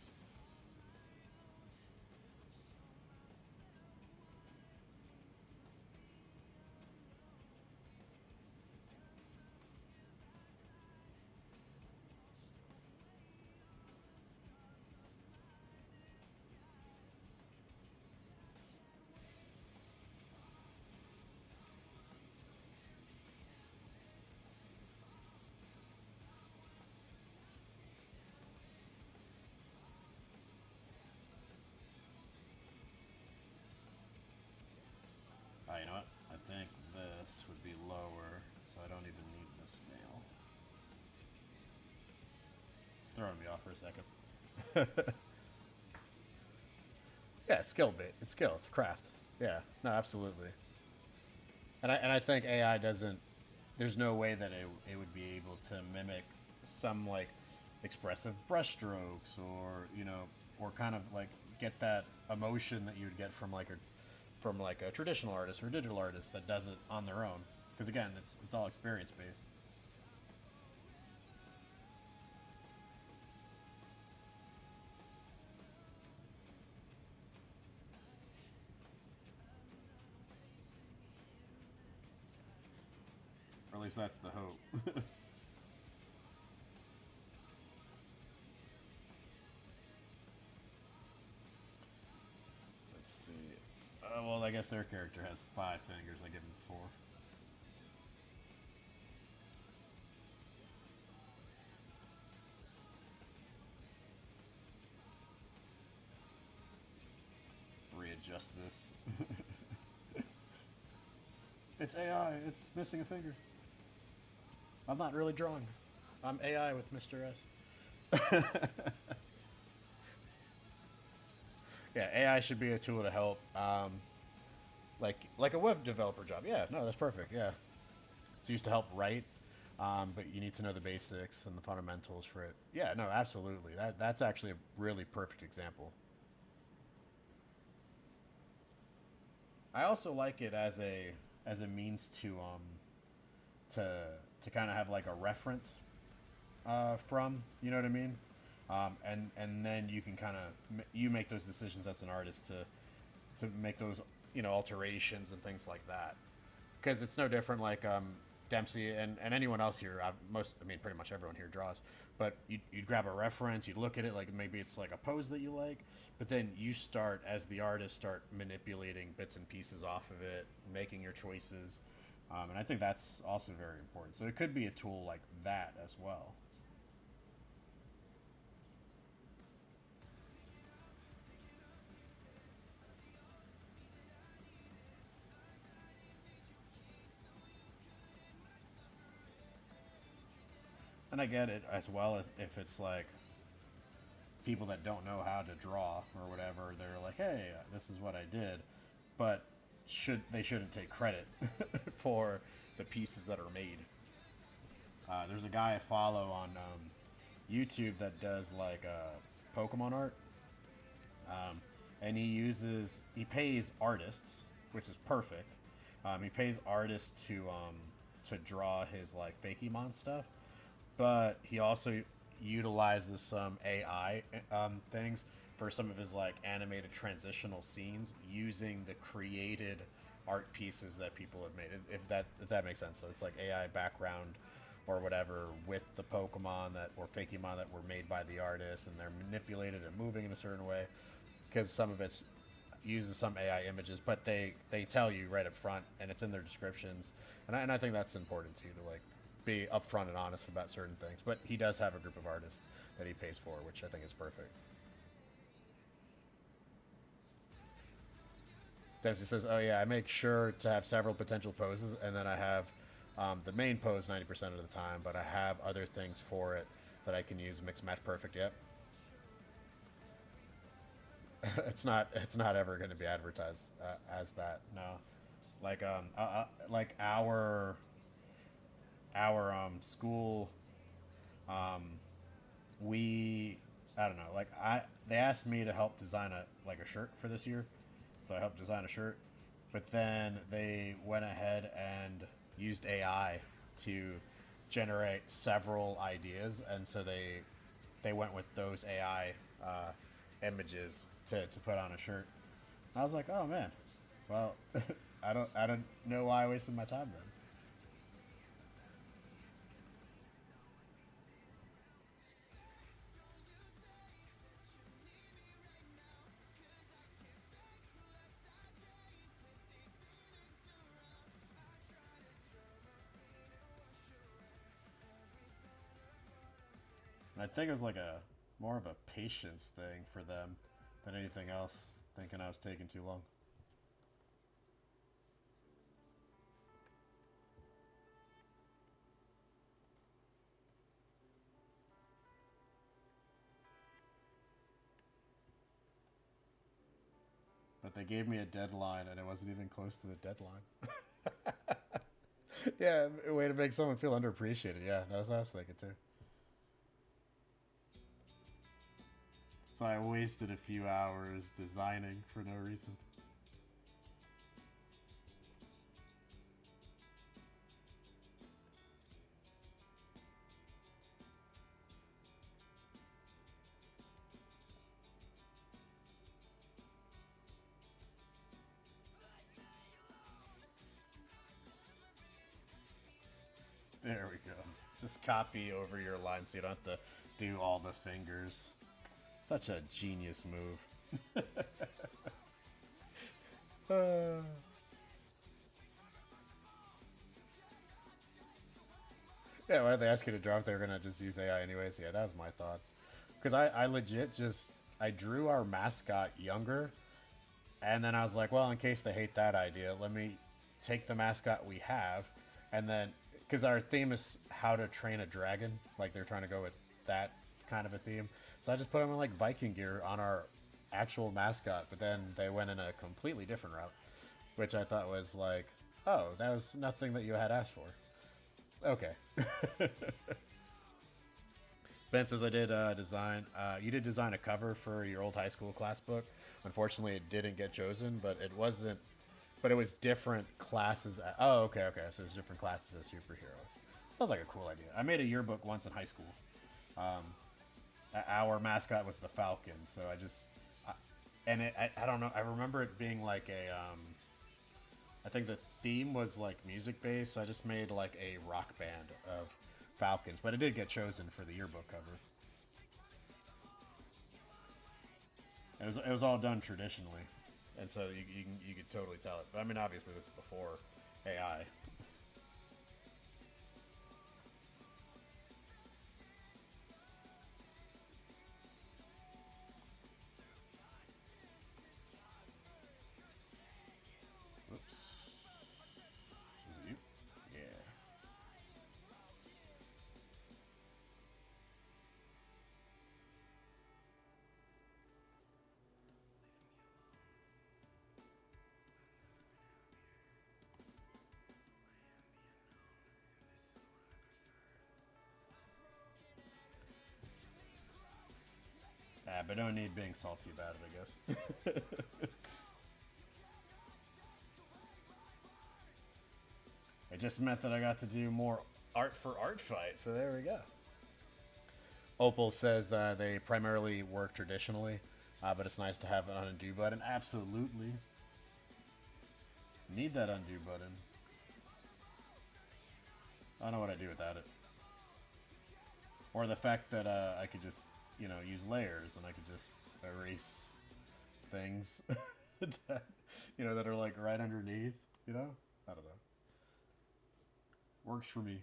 You know what? I think this would be lower, so I don't even need this nail. It's throwing me off for a second. Yeah, skill bit. It's skill. It's craft. Yeah, no, absolutely. And I think AI doesn't. There's no way that it would be able to mimic some like expressive brushstrokes or or kind of like get that emotion that you would get from like a traditional artist or a digital artist that does it on their own. Because again, it's all experience based. Or at least that's the hope. Let's see. Well, I guess their character has 5 fingers. I give him 4. Readjust this. It's AI. It's missing a finger. I'm not really drawing. I'm AI with Mr. S. Yeah, AI should be a tool to help, like a web developer job. Yeah, no, that's perfect. Yeah, it's used to help write, but you need to know the basics and the fundamentals for it. Yeah, no, absolutely. That's actually a really perfect example. I also like it as a means to to kind of have like a reference from. You know what I mean? And then you can kind of you make those decisions as an artist to make those alterations and things like that, because it's no different like Dempsey and anyone else here. I mean pretty much everyone here draws, but you'd grab a reference, you'd look at it, like maybe it's like a pose that you like, but then you start as the artist start manipulating bits and pieces off of it, making your choices, and I think that's also very important. So it could be a tool like that as well. And I get it as well if it's like people that don't know how to draw or whatever. They're like, hey, this is what I did, but shouldn't take credit for the pieces that are made. There's a guy I follow on YouTube that does like Pokemon art, and he pays artists, which is perfect. He pays artists to draw his like Fakemon stuff, but he also utilizes some AI things for some of his like animated transitional scenes using the created art pieces that people have made. If that makes sense. So it's like AI background or whatever with the Pokemon that or Fakemon that were made by the artist, and they're manipulated and moving in a certain way because some of it's uses some AI images, but they tell you right up front, and it's in their descriptions, and I think that's important too to like be upfront and honest about certain things. But he does have a group of artists that he pays for, which I think is perfect. Dempsey says, "Oh yeah, I make sure to have several potential poses, and then I have the main pose 90% of the time, but I have other things for it that I can use mix match perfect." Yep, it's not ever going to be advertised as that. No, like our school, um, we I don't know, like I they asked me to help design a shirt for this year, so I helped design a shirt, but then they went ahead and used AI to generate several ideas, and so they went with those AI images to put on a shirt. I was like, oh man, well, I don't know why I wasted my time then. And I think it was like a more of a patience thing for them than anything else. Thinking I was taking too long. They gave me a deadline, and it wasn't even close to the deadline. Yeah, a way to make someone feel underappreciated. Yeah, that's what I was thinking too. So I wasted a few hours designing for no reason. There we go. Just copy over your line so you don't have to do all the fingers. Such a genius move. uh, yeah, why did they ask you to draw if they were going to just use AI anyways? Yeah, that was my thoughts. Because I legit just, I drew our mascot younger, and then I was like, well, in case they hate that idea, let me take the mascot we have, and then, because our theme is how to train a dragon, like they're trying to go with that kind of a theme. So I just put them in like Viking gear on our actual mascot, but then they went in a completely different route, which I thought was like, oh, that was nothing that you had asked for. Okay. Ben says I did design. You did design a cover for your old high school class book. Unfortunately, it didn't get chosen, but it wasn't. But it was different classes. Oh, okay, okay. So it's different classes as superheroes. Sounds like a cool idea. I made a yearbook once in high school. Um, our mascot was the Falcon, so I just, and I don't know. I remember it being like a. I think the theme was like music based, so I just made like a rock band of Falcons, but it did get chosen for the yearbook cover. It was all done traditionally, and so you could totally tell it. But I mean, obviously this is before AI. Whoops. Is it you? Yeah. But no need being salty about it, I guess. It just meant that I got to do more art for art fight, so there we go. Opal says they primarily work traditionally, but it's nice to have an undo button. Absolutely. Need that undo button. I don't know what I'd do without it. Or the fact that I could just, use layers and I could just erase things that, that are like right underneath, I don't know. Works for me.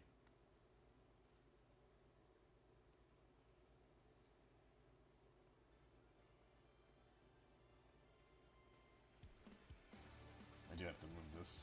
I do have to move this.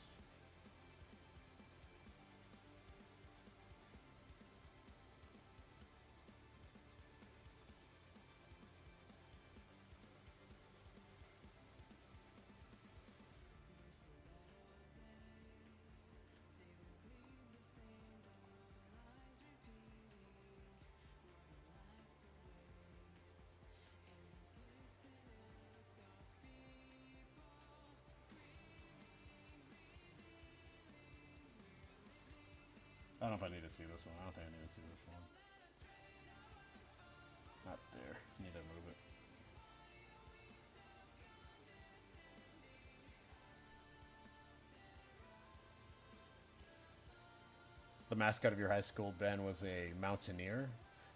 I don't know if I need to see this one. I don't think I need to see this one. Not there. Need to move it. The mascot of your high school, Ben, was a mountaineer.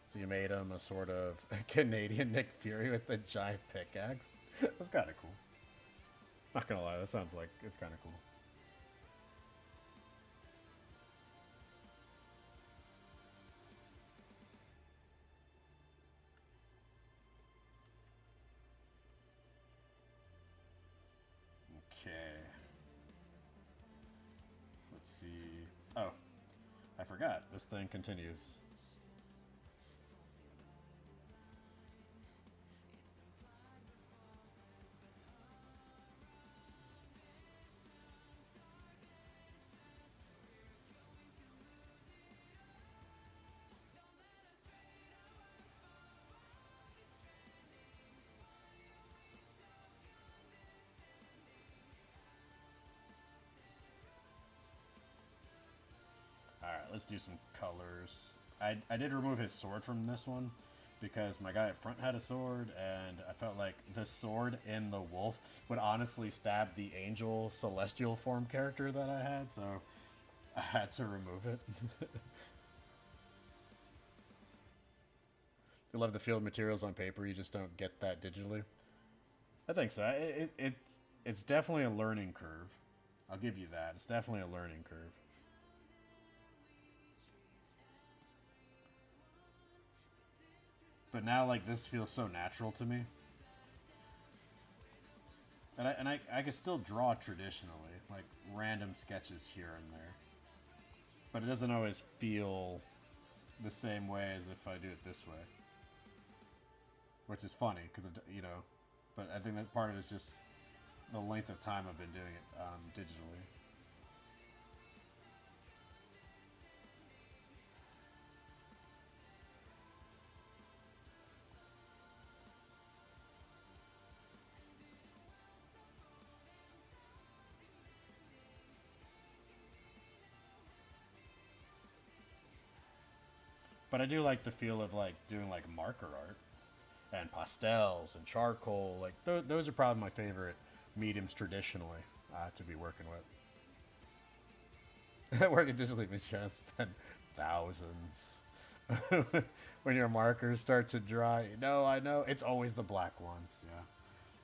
So you made him a sort of Canadian Nick Fury with a giant pickaxe. That's kind of cool. Not gonna lie, that sounds like it's kind of cool. Okay. Let's see. Oh, I forgot. This thing continues. let's do some colors. I did remove his sword from this one because my guy up front had a sword, and I felt like the sword in the wolf would honestly stab the angel celestial form character that I had, so I had to remove it. I love the field materials on paper. You just don't get that digitally. I think so. It's definitely a learning curve. I'll give you that. It's definitely a learning curve. But now, like, this feels so natural to me. And I can still draw traditionally, like random sketches here and there. But it doesn't always feel the same way as if I do it this way. Which is funny, because, you know, but I think that part of it is just the length of time I've been doing it digitally. But I do like the feel of like doing like marker art and pastels and charcoal. Like those are probably my favorite mediums traditionally to be working with. Working digitally means you spend thousands. When your markers start to dry, no, I know it's always the black ones. Yeah,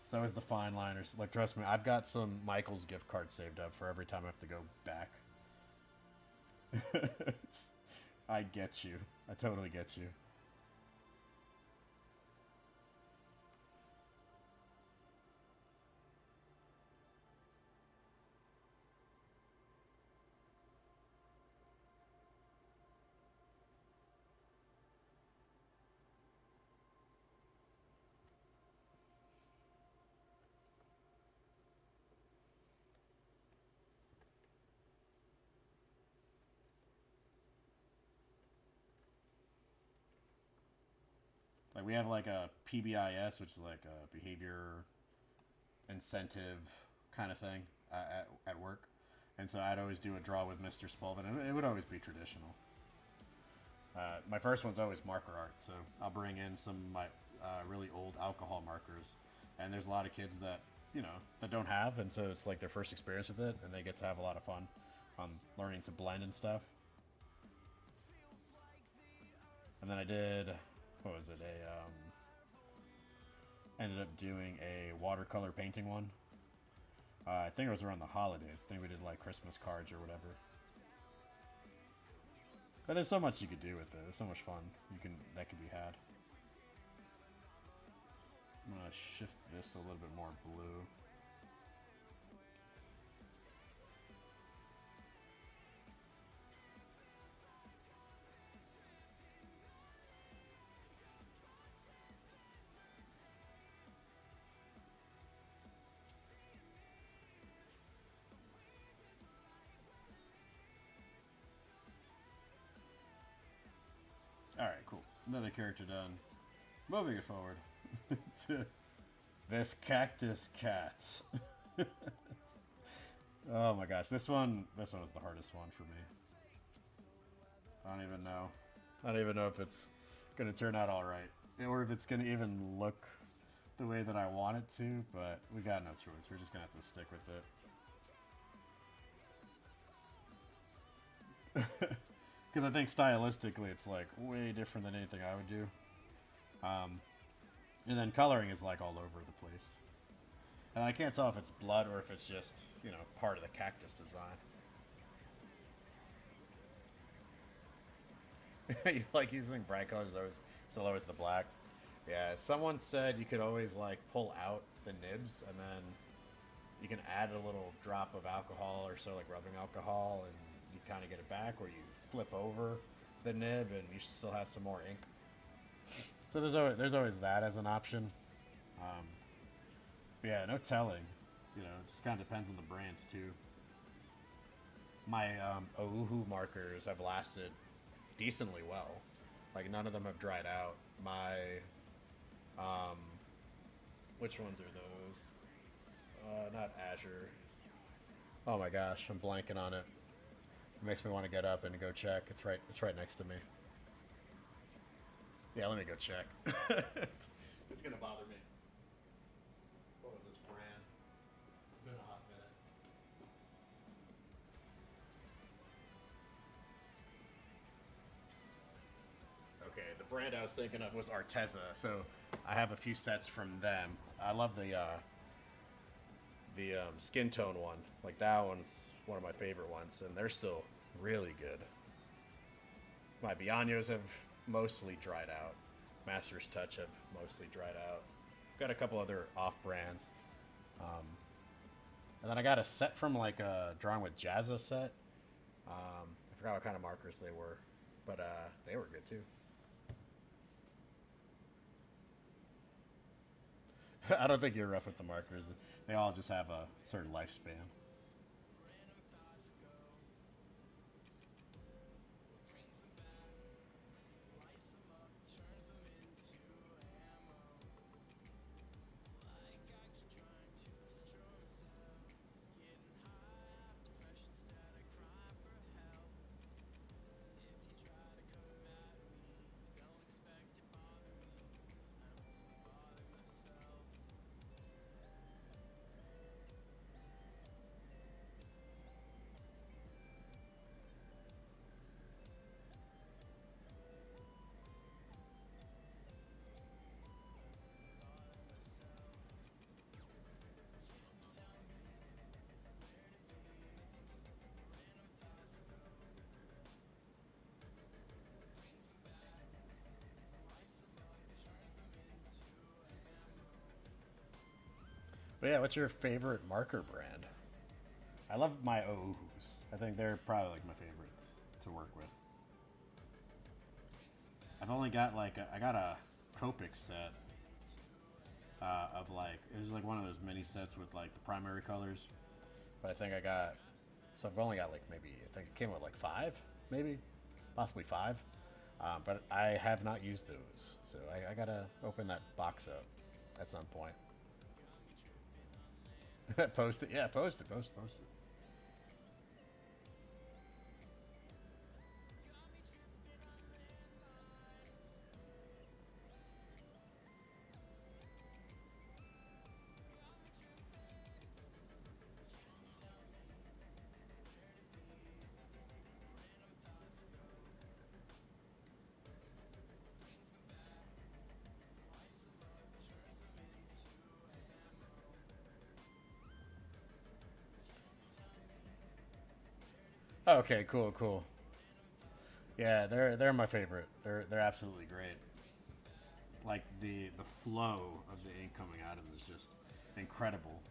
it's always the fine liners. Like trust me, I've got some Michael's gift cards saved up for every time I have to go back. I get you. I totally get you. Like we have like a PBIS, which is like a behavior incentive kind of thing at work, and so I'd always do a draw with Mr. Spulvin, and it would always be traditional. My first one's always marker art, so I'll bring in some of my really old alcohol markers, and there's a lot of kids that that don't have, and so it's like their first experience with it, and they get to have a lot of fun learning to blend and stuff. And then I did, what was it? Ended up doing a watercolor painting one. I think it was around the holidays. I think we did like Christmas cards or whatever. But there's so much you could do with it. There's so much fun that could be had. I'm gonna shift this a little bit more blue. Alright, cool. Another character done. Moving it forward to this cactus cat. Oh my gosh, this one was the hardest one for me. I don't even know. I don't even know if it's gonna turn out alright. Or if it's gonna even look the way that I want it to, but we got no choice. We're just gonna have to stick with it. Because I think stylistically it's like way different than anything I would do. And then coloring is like all over the place. And I can't tell if it's blood or if it's just, part of the cactus design. You like using bright colors, still always the blacks. Yeah, someone said you could always like pull out the nibs and then you can add a little drop of alcohol or so, like rubbing alcohol, and you kind of get it back, or you flip over the nib and you still have some more ink. So there's always that as an option. But yeah, no telling. It just kind of depends on the brands too. My Ohuhu markers have lasted decently well. Like none of them have dried out. My which ones are those? Not Azure. Oh my gosh, I'm blanking on it. It makes me want to get up and go check. It's right next to me. Yeah, let me go check. It's gonna bother me. What was this brand? It's been a hot minute. Okay, the brand I was thinking of was Arteza. So I have a few sets from them. I love the skin tone one. Like that one's one of my favorite ones, and they're still really good. My Bianos have mostly dried out. Master's Touch have mostly dried out. Got a couple other off brands. And then I got a set from like a Drawing with Jazza set. I forgot what kind of markers they were, but they were good too. I don't think you're rough with the markers. They all just have a certain lifespan. But yeah, what's your favorite marker brand? I love my O's. I think they're probably like my favorites to work with. I've only got like I got a Copic set of like it was like one of those mini sets with like the primary colors, but I think I got so I've only got like maybe I think it came with like five, maybe possibly five, but I have not used those, so I gotta open that box up at some point. Post it, yeah, post it. Okay, cool. Yeah, they're my favorite. They're absolutely great. Like the flow of the ink coming out of them is just incredible.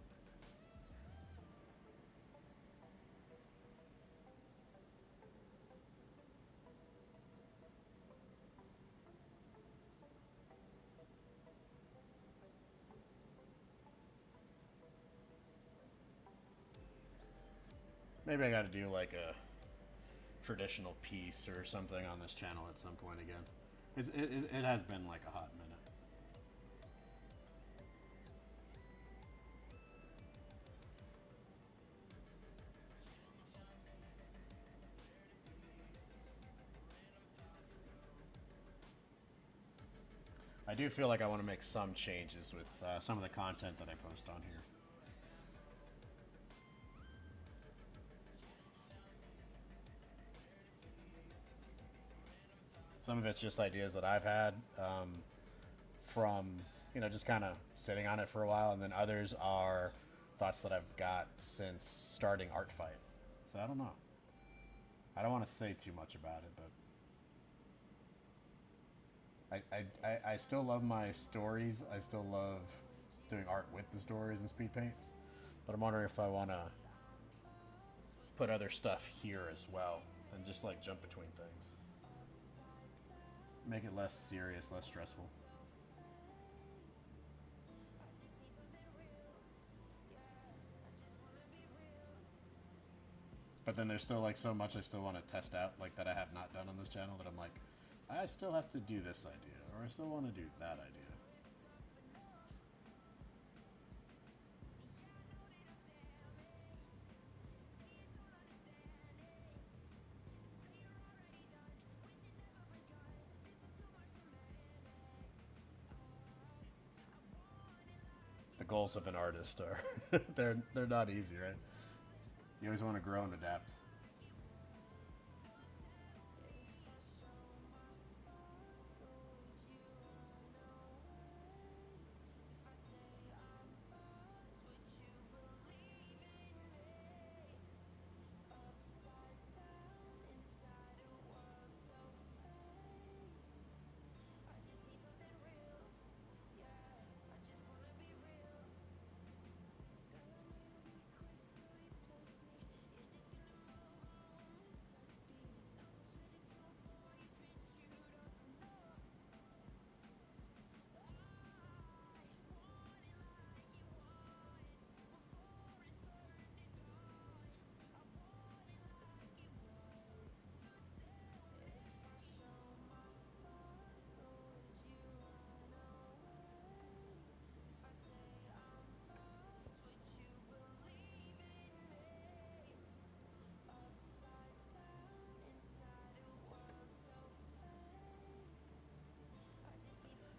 Maybe I got to do like a traditional piece or something on this channel at some point again. It has been like a hot minute. I do feel like I want to make some changes with some of the content that I post on here. Some of it's just ideas that I've had from, just kind of sitting on it for a while, and then others are thoughts that I've got since starting Art Fight. So I don't know. I don't want to say too much about it, but I still love my stories. I still love doing art with the stories and speed paints. But I'm wondering if I want to put other stuff here as well and just like jump between things. Make it less serious, less stressful. But then there's still like so much I still want to test out, like that I have not done on this channel, that I'm like, I still have to do this idea, or I still want to do that idea. goals of an artist are they're not easy, right? You always want to grow and adapt.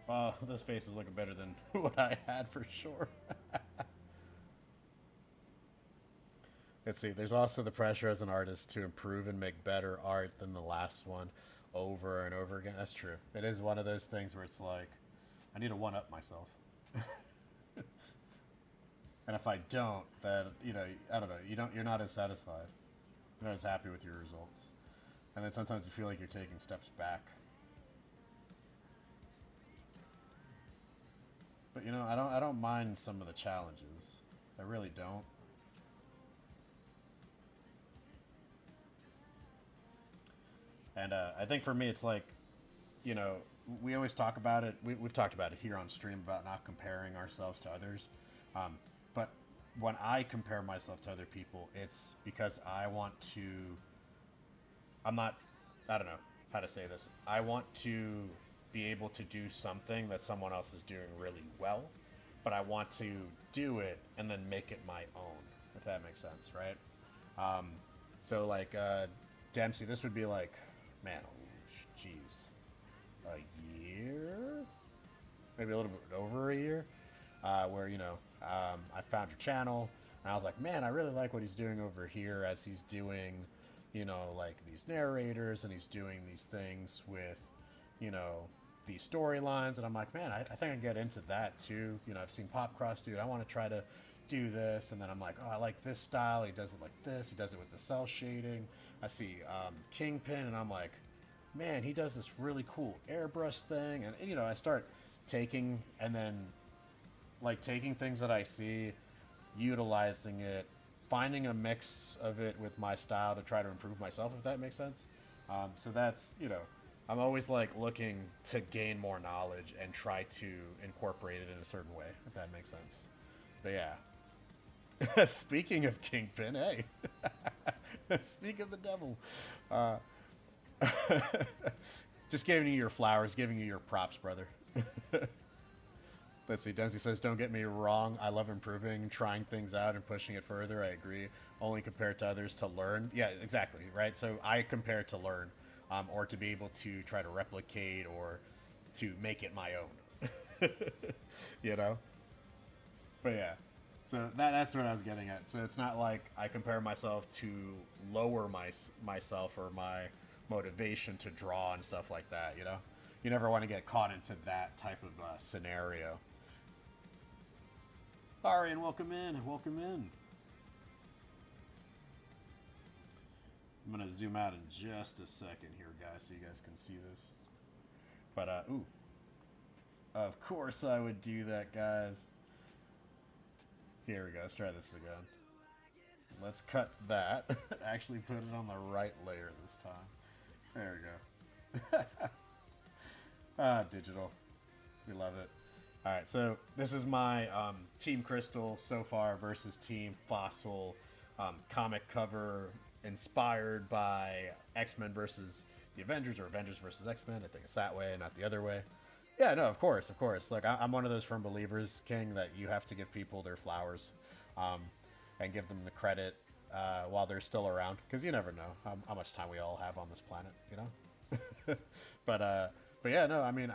Oh, this face is looking better than what I had for sure. Let's see. There's also the pressure as an artist to improve and make better art than the last one over and over again. That's true. It is one of those things where it's like, I need to one up myself. And if I don't, then I don't know. You're not as satisfied. You're not as happy with your results. And then sometimes you feel like you're taking steps back. But I don't mind some of the challenges. I really don't. And I think for me, it's like, you know, we always talk about it. We've talked about it here on stream about not comparing ourselves to others. But when I compare myself to other people, it's because I want to. I'm not. I don't know how to say this. I want to be able to do something that someone else is doing really well, but I want to do it and then make it my own, if that makes sense, right? So like Dempsey, this would be like, man, jeez, a year, maybe a little bit over a year, where I found your channel and I was like, man, I really like what he's doing over here as he's doing, like these narrators and he's doing these things with, these storylines, and I'm like, man, I think I can get into that too. I've seen Popcross do it. I want to try to do this, and then I'm like, oh, I like this style. He does it like this. He does it with the cell shading. I see Kingpin, and I'm like, man, he does this really cool airbrush thing, and I start taking and then like taking things that I see, utilizing it, finding a mix of it with my style to try to improve myself, if that makes sense. So that's I'm always like looking to gain more knowledge and try to incorporate it in a certain way, if that makes sense. But yeah. Speaking of Kingpin, hey. Speak of the devil. Uh, just giving you your flowers, giving you your props, brother. Let's see. Dempsey says, don't get me wrong. I love improving, trying things out, and pushing it further. I agree. Only compare to others to learn. Yeah, exactly. Right. So I compare to learn. Or to be able to try to replicate or to make it my own, But yeah, so that's what I was getting at. So it's not like I compare myself to lower myself or my motivation to draw and stuff like that. You never want to get caught into that type of scenario. Arian, welcome in. Welcome in. I'm going to zoom out in just a second here, guys, so you guys can see this. But, ooh. Of course I would do that, guys. Here we go. Let's try this again. Let's cut that. Actually put it on the right layer this time. There we go. Digital. We love it. Alright, so this is my Team Crystal so far versus Team Fossil comic cover inspired by X-Men versus the Avengers, or Avengers versus X-Men. I think it's that way, not the other way. Yeah, no, of course. Look, I'm one of those firm believers, King, that you have to give people their flowers and give them the credit while they're still around, because you never know how much time we all have on this planet, but yeah, no, I mean,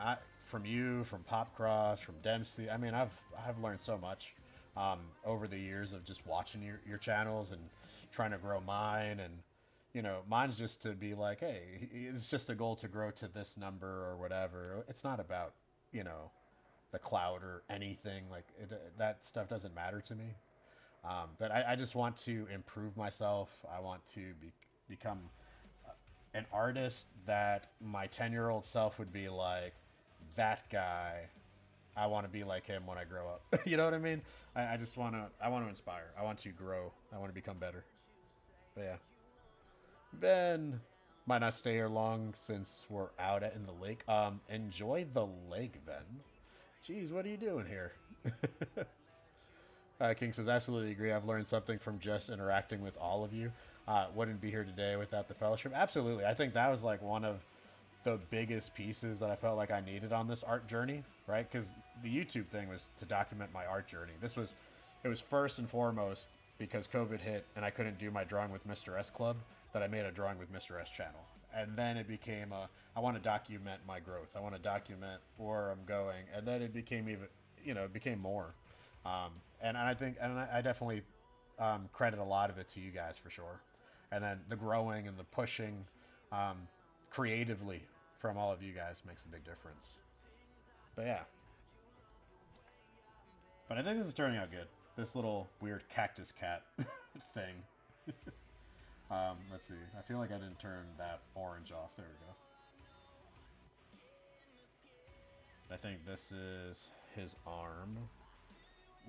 from you, from Popcross, from Dempsey, I mean, I've learned so much. over the years of just watching your channels and trying to grow mine. And mine's just to be like, hey, it's just a goal to grow to this number or whatever. It's not about you know the cloud or anything like that stuff doesn't matter to me. But I just want to improve myself. I want to become an artist that my 10-year-old self would be like, that guy, I want to be like him when I grow up. You know what I mean? I just want to, I want to inspire. I want to grow. I want to become better. But yeah. Ben might not stay here long since we're out in the lake. Enjoy the lake, Ben. Jeez, what are you doing here? King says, absolutely agree. I've learned something from just interacting with all of you. Wouldn't be here today without the fellowship. Absolutely. I think that was like one of the biggest pieces that I felt like I needed on this art journey, right? Because the YouTube thing was to document my art journey. It was first and foremost because COVID hit and I couldn't do my Drawing with Mr. S Club that I made a Drawing with Mr. S channel. And then it became I want to document my growth. I want to document where I'm going. And then it became even, it became more. And I think, and I definitely credit a lot of it to you guys for sure. And then the growing and the pushing creatively from all of you guys makes a big difference. But yeah. But I think this is turning out good. This little weird cactus cat thing. Let's see. I feel like I didn't turn that orange off. There we go. I think this is his arm.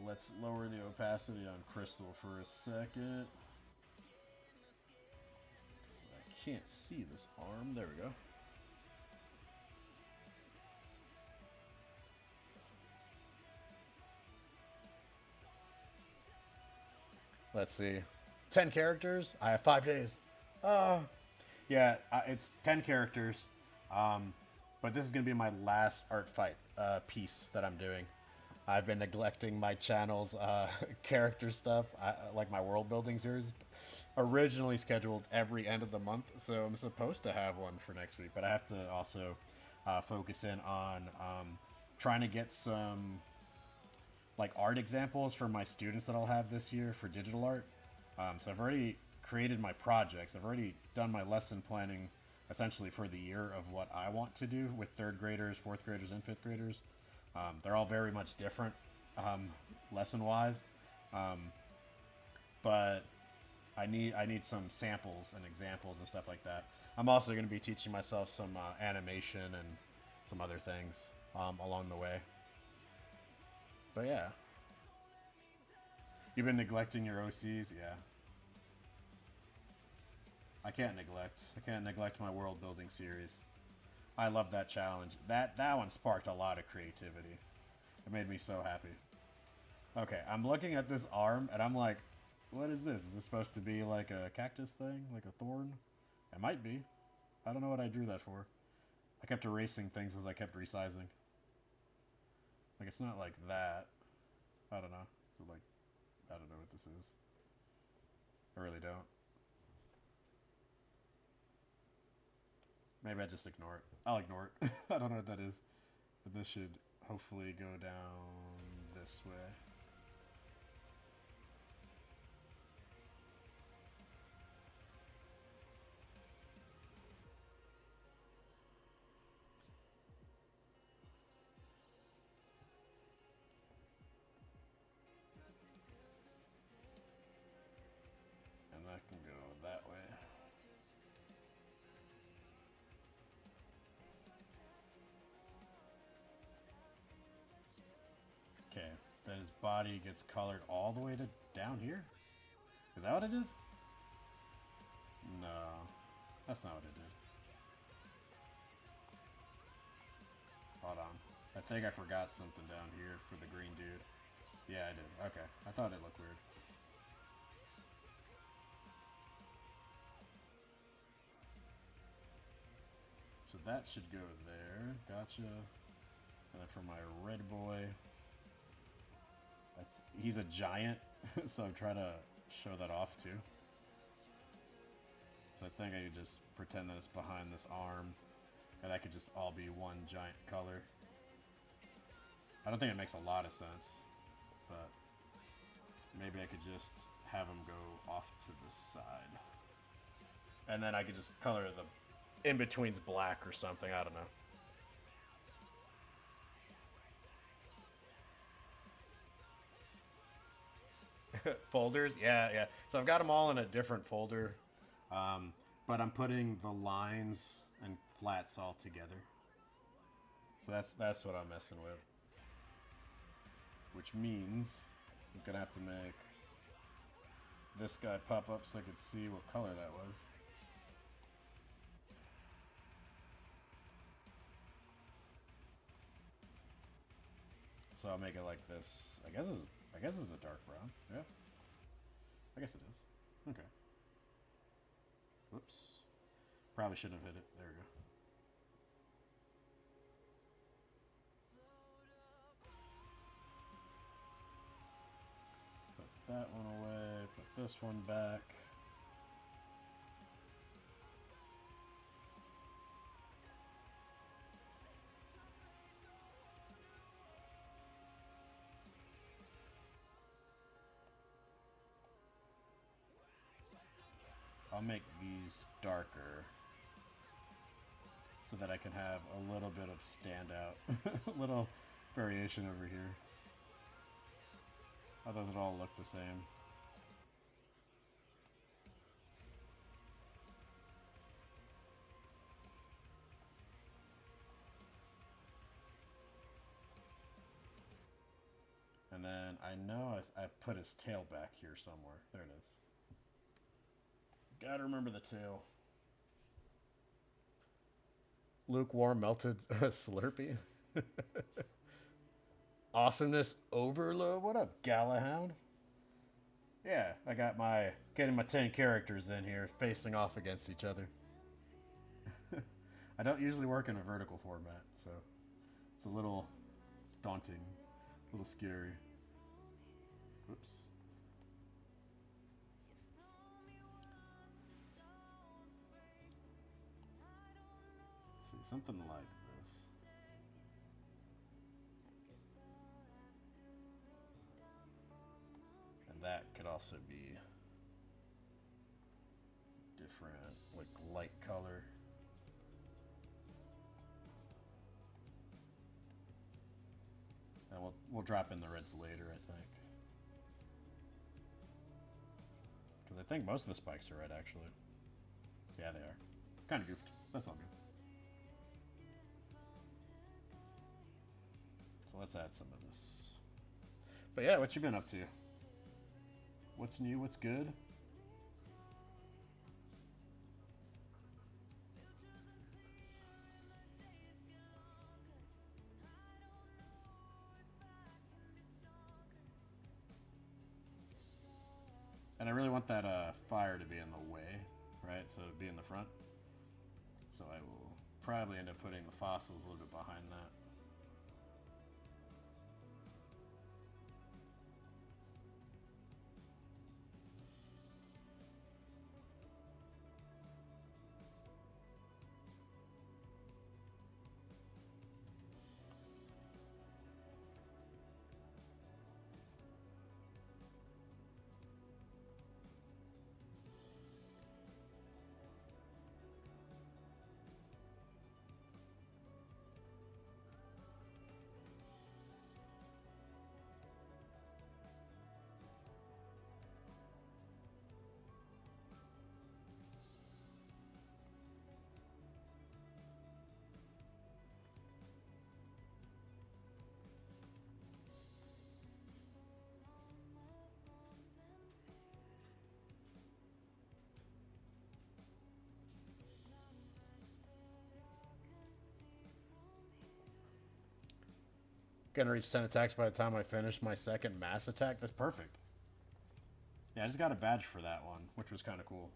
Let's lower the opacity on Crystal for a second. I can't see this arm. There we go. Let's see. 10 characters. I have 5 days. Yeah, it's 10 characters. But this is going to be my last art fight piece that I'm doing. I've been neglecting my channel's character stuff, like my world building series. Originally scheduled every end of the month, so I'm supposed to have one for next week. But I have to also focus in on trying to get some like art examples for my students that I'll have this year for digital art. So I've already created my projects. I've already done my lesson planning essentially for the year of what I want to do with 3rd graders, 4th graders, and 5th graders. They're all very much different lesson-wise, but I need some samples and examples and stuff like that. I'm also going to be teaching myself some animation and some other things along the way. But yeah. You've been neglecting your OCs? Yeah. I can't neglect my world building series. I love that challenge. That one sparked a lot of creativity. It made me so happy. Okay, I'm looking at this arm and I'm like, what is this? Is this supposed to be like a cactus thing? Like a thorn? It might be. I don't know what I drew that for. I kept erasing things as I kept resizing. Like, it's not like that. I don't know. Is it like, I don't know what this is. I really don't. Maybe I just ignore it. I'll ignore it. I don't know what that is. But this should hopefully go down this way. And that can go that way. Okay, then his body gets colored all the way to down here? Is that what it did? No, that's not what it did. Hold on. I think I forgot something down here for the green dude. Yeah, I did. Okay, I thought it looked weird. So that should go there. Gotcha. And then for my red boy, he's a giant, so I'm trying to show that off too. So I think I could just pretend that it's behind this arm, and that could just all be one giant color. I don't think it makes a lot of sense, but Maybe I could just have them go off to the side. And then I could just color the in-betweens black or something. I don't know. Folders? Yeah, yeah. So I've got them all in a different folder. But I'm putting the lines and flats all together. So that's what I'm messing with. Which means I'm going to have to make this guy pop up so I could see what color that was. So I'll make it like this. I guess it's a dark brown. Yeah. I guess it is. Okay. Whoops. Probably shouldn't have hit it. There we go. Put that one away. Put this one back. I'll make these darker so that I can have a little bit of standout, a little variation over here. Otherwise it all look the same. And then I know I put his tail back here somewhere. There it is. Gotta remember the tail. Lukewarm melted Slurpee. Awesomeness overload. What up, Galahound? Yeah, I got getting my 10 characters in here facing off against each other. I don't usually work in a vertical format, so it's a little daunting, a little scary. Oops. Let's see, something like this. And that could also be different, like light color. And we'll drop in the reds later, I think. Because I think most of the spikes are red, actually. Yeah, they are. Kind of goofed. That's all good. So let's add some of this. But yeah, what you been up to? What's new? What's good? And I really want that fire to be in the way, right? So to be in the front. So I will probably end up putting the fossils a little bit behind that. Gonna reach 10 attacks by the time I finish my second mass attack. That's perfect. Yeah, I just got a badge for that one, which was kind of cool.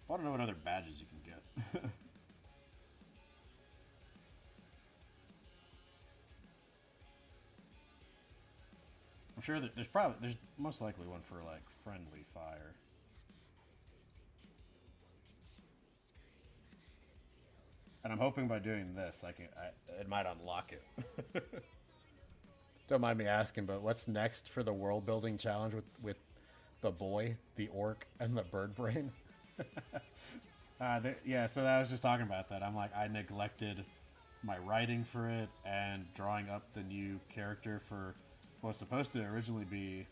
I want to know what other badges you can get. I'm sure that there's most likely one for like friendly fire. And I'm hoping by doing this, it might unlock it. Don't mind me asking, but what's next for the world building challenge with the boy, the orc, and the bird brain? Yeah, so I was just talking about that. I'm like, I neglected my writing for it and drawing up the new character for what was supposed to originally be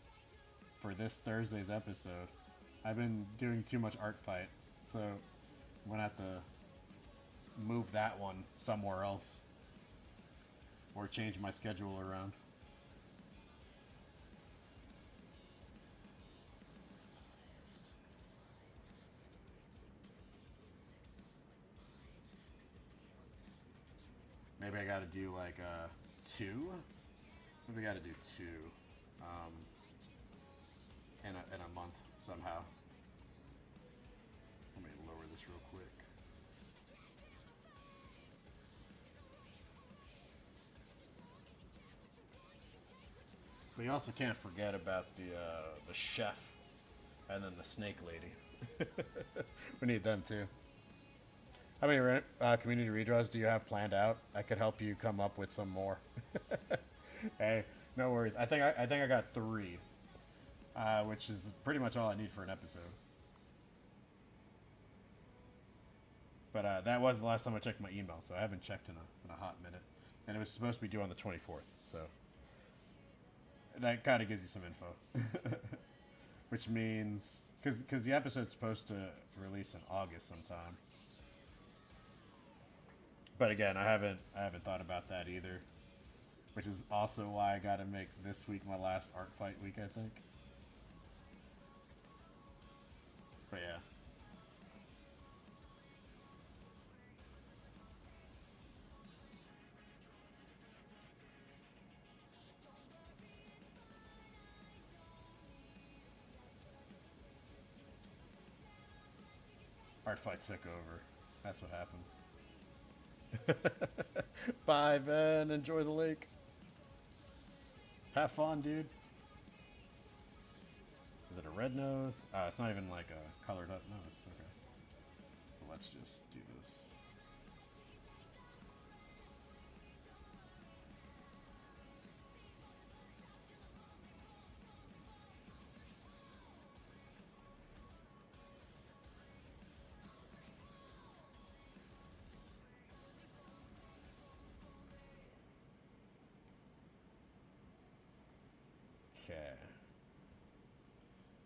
for this Thursday's episode. I've been doing too much art fight, so I'm gonna have to move that one somewhere else or change my schedule around. Maybe I gotta do like two. Maybe I gotta do two in a month somehow. Let me lower this real quick. But you also can't forget about the chef and then the snake lady. We need them too. How many community redraws do you have planned out? I could help you come up with some more. Hey, no worries. I think I got 3, which is pretty much all I need for an episode. But that was the last time I checked my email, so I haven't checked in a hot minute. And it was supposed to be due on the 24th, so that kind of gives you some info. Which means, because the episode's supposed to release in August sometime. But again, I haven't thought about that either, which is also why I got to make this week my last art fight week, I think. But yeah. Art fight took over. That's what happened. Bye, Ben. Enjoy the lake. Have fun, dude. Is it a red nose? It's not even like a colored up nose. Okay. Well, let's just do this. Okay.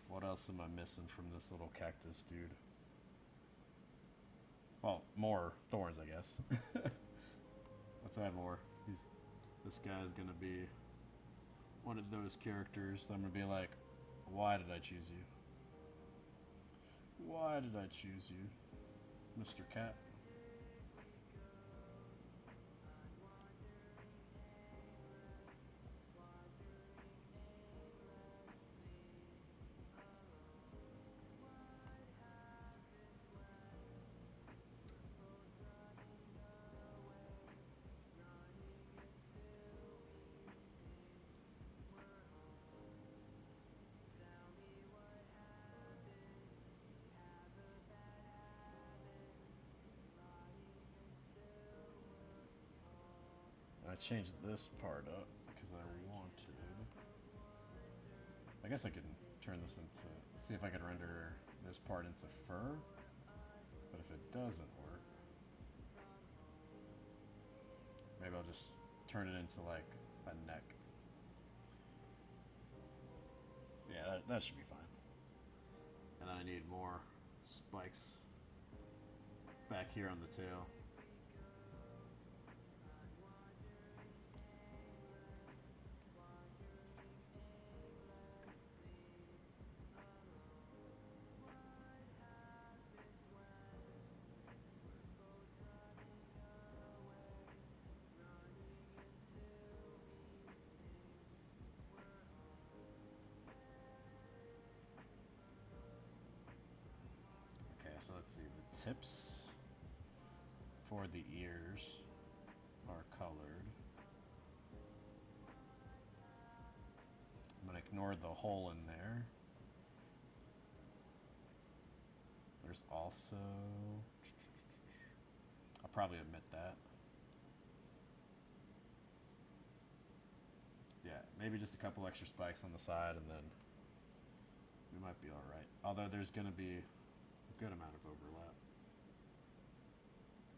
What else am I missing from this little cactus dude? Well, more thorns, I guess. Let's add more. This guy's gonna be one of those characters that I'm gonna be like, why did I choose you? Why did I choose you, Mr. Cat? I changed this part up because I wanted. I guess I could turn this into, see if I could render this part into fur, but if it doesn't work, maybe I'll just turn it into like a neck. Yeah, that should be fine. And then I need more spikes back here on the tail. So let's see, the tips for the ears are colored. I'm gonna ignore the hole in there. There's also... I'll probably omit that. Yeah, maybe just a couple extra spikes on the side, and then we might be alright. Although there's going to be a good amount of overlap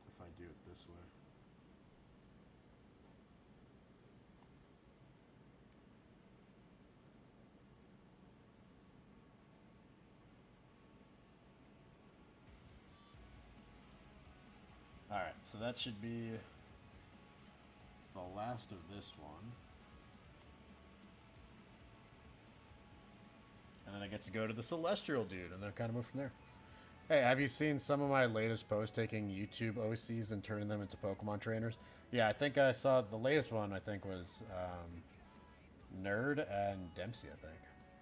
if I do it this way. Alright, so that should be the last of this one. And then I get to go to the Celestial dude, and then kind of move from there. Hey, have you seen some of my latest posts taking YouTube OCs and turning them into Pokemon trainers? Yeah, I think I saw the latest one, I think, was Nerd and Dempsey, I think.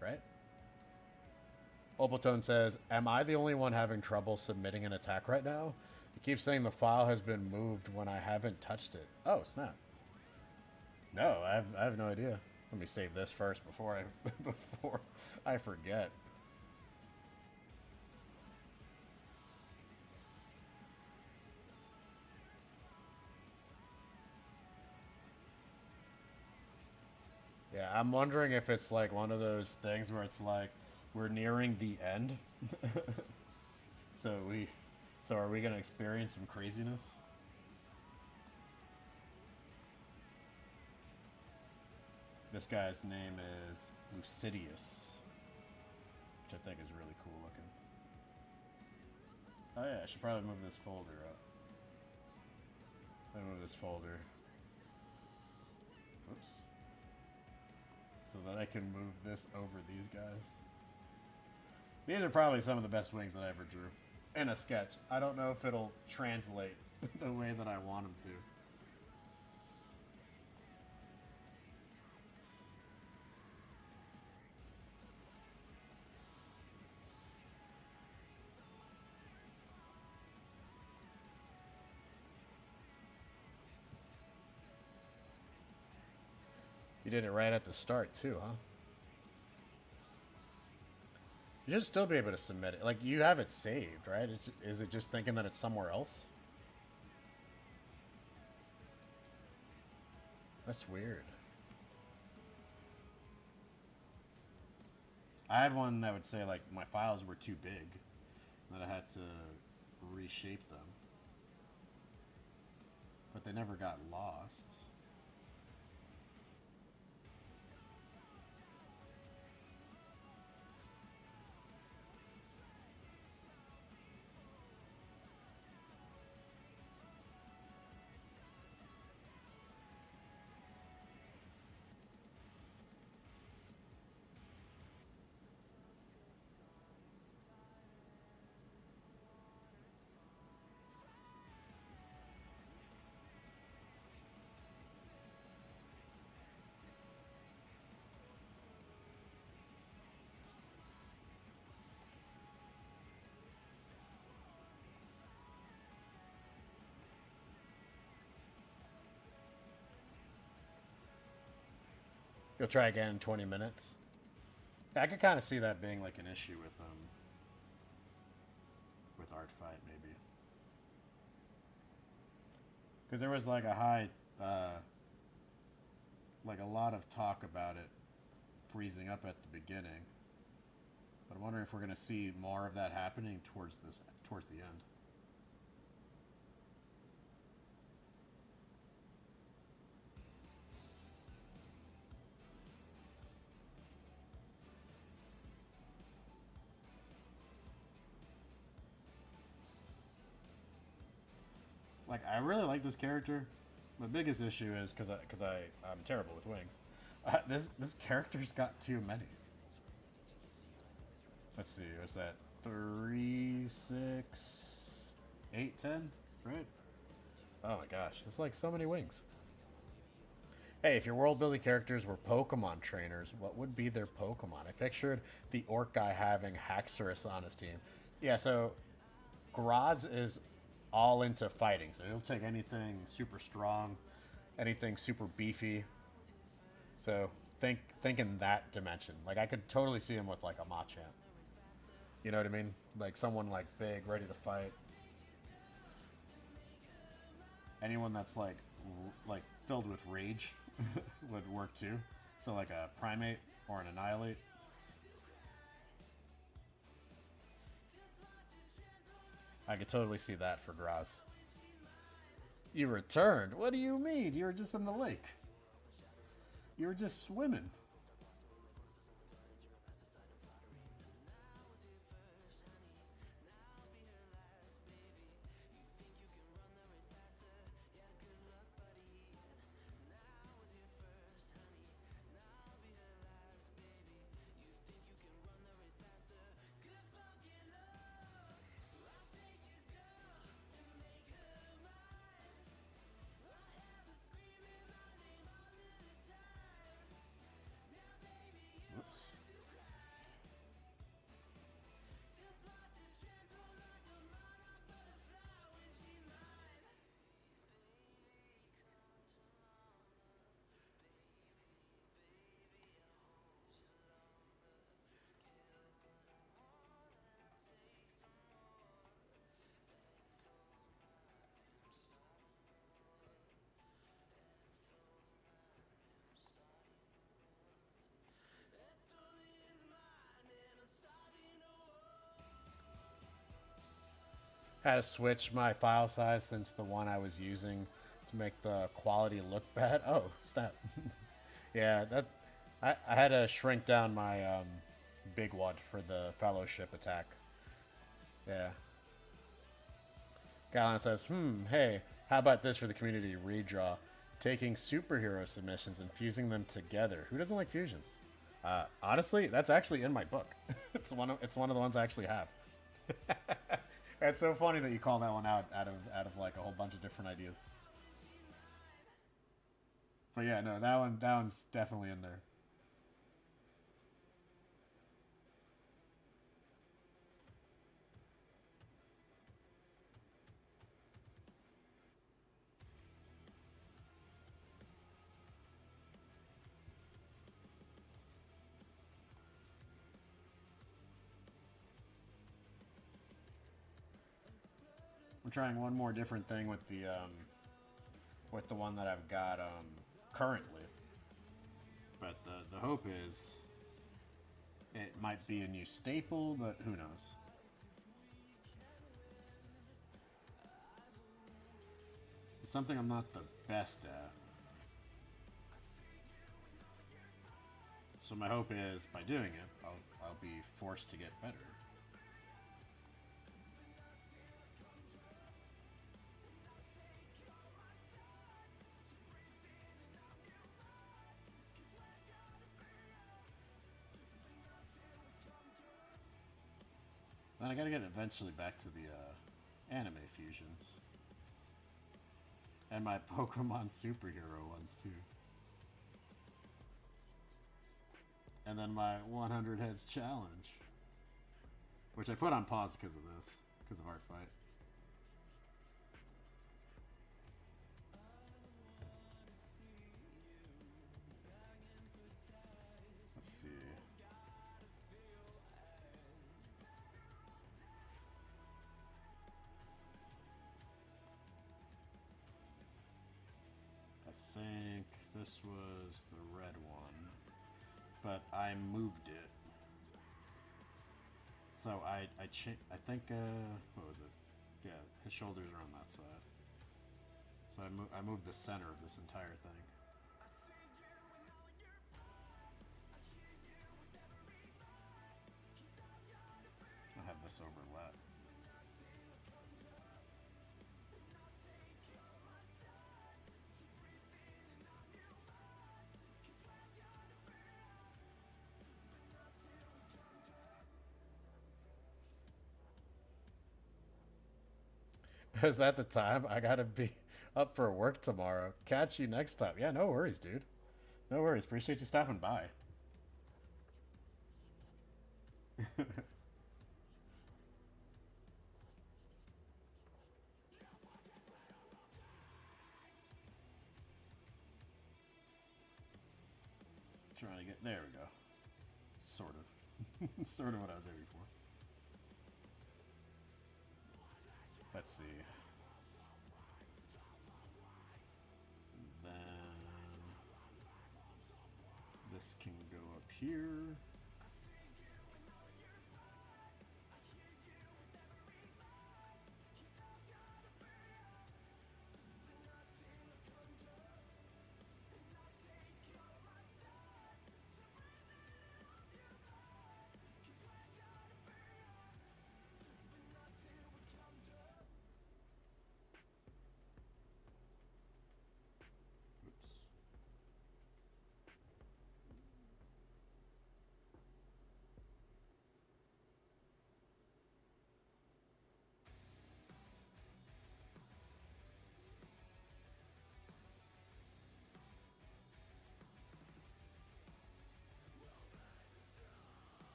Right? Opaltone says, am I the only one having trouble submitting an attack right now? It keeps saying the file has been moved when I haven't touched it. Oh, snap. No, I have no idea. Let me save this first before I forget. Yeah, I'm wondering if it's like one of those things where it's like we're nearing the end. So are we gonna experience some craziness? This guy's name is Lucidius, which I think is really cool looking. Oh yeah, I should probably move this folder up. Let me move this folder. Oops. So that I can move this over these guys. These are probably some of the best wings that I ever drew. In a sketch. I don't know if it'll translate the way that I want them to. You did it right at the start too, huh? You should still be able to submit it. Like, you have it saved, right? Is it just thinking that it's somewhere else? That's weird. I had one that would say, like, my files were too big, that I had to reshape them. But they never got lost. You'll try again in 20 minutes. Yeah, I could kind of see that being like an issue with Art Fight, maybe. Because there was like a high, like a lot of talk about it freezing up at the beginning. But I'm wondering if we're going to see more of that happening towards the end. Like, I really like this character. My biggest issue is because I'm terrible with wings. This character's got too many. Let's see, what's that? 3, 6, 8, 10, right? Oh my gosh, there's like so many wings. Hey, if your world building characters were Pokemon trainers, what would be their Pokemon? I pictured the orc guy having Haxorus on his team. Yeah, so Graz is all into fighting, so he'll take anything super strong, anything super beefy. So think in that dimension. Like I could totally see him with like a Machamp. You know what I mean? Like someone like big, ready to fight. Anyone that's like filled with rage would work too. So like a Primate or an Annihilate. I could totally see that for Graz. You returned? What do you mean? You were just in the lake. You were just swimming. Whoops. Had to switch my file size since the one I was using to make the quality look bad. Oh, snap. Yeah, that I had to shrink down my big one for the fellowship attack. Yeah. Gallon says, hey, how about this for the community redraw? Taking superhero submissions and fusing them together. Who doesn't like fusions? Honestly, that's actually in my book. It's one of the ones I actually have. It's so funny that you call that one out of like a whole bunch of different ideas. But yeah, no, that one's definitely in there. I'm trying one more different thing with the one that I've got currently. But the hope is it might be a new staple, but who knows? It's something I'm not the best at. So my hope is by doing it, I'll be forced to get better. Then I gotta get eventually back to the anime fusions. And my Pokemon superhero ones too. And then my 100 heads challenge. Which I put on pause because of this. Because of Art Fight. Let's see. I think this was the red one, but I moved it. So I think what was it? Yeah, his shoulders are on that side. So I moved the center of this entire thing. I have this overlap. Is that the time? I gotta be up for work tomorrow. Catch you next time. Yeah, no worries, dude. No worries. Appreciate you stopping by. Trying really get... There we go. Sort of. Sort of what I was aiming for. Let's see. Then... This can go up here.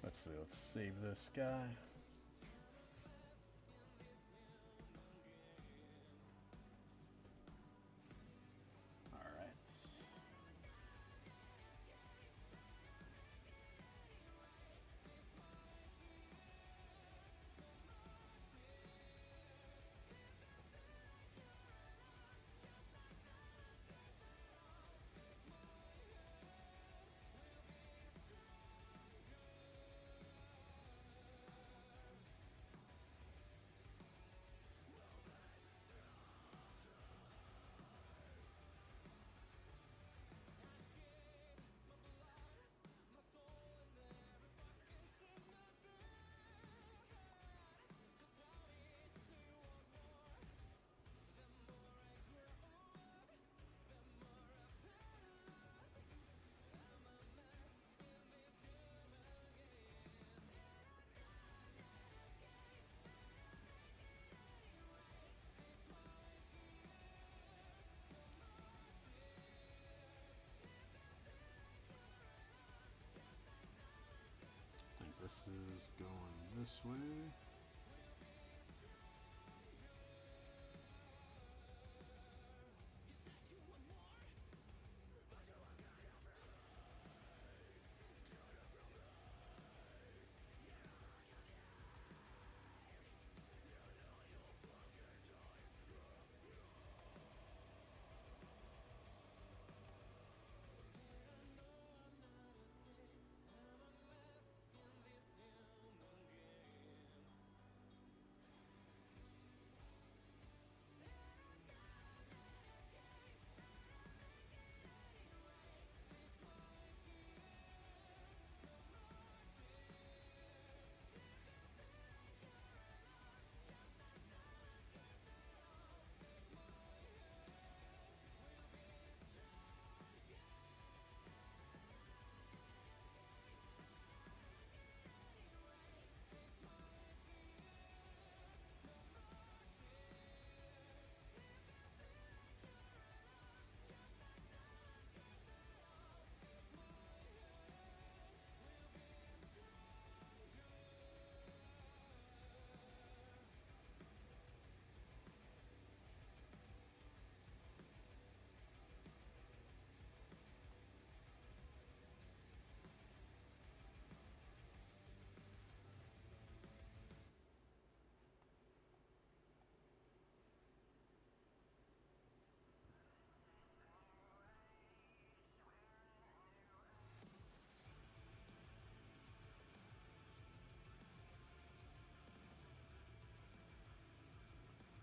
Let's see, let's save this guy. Alright. This is going this way.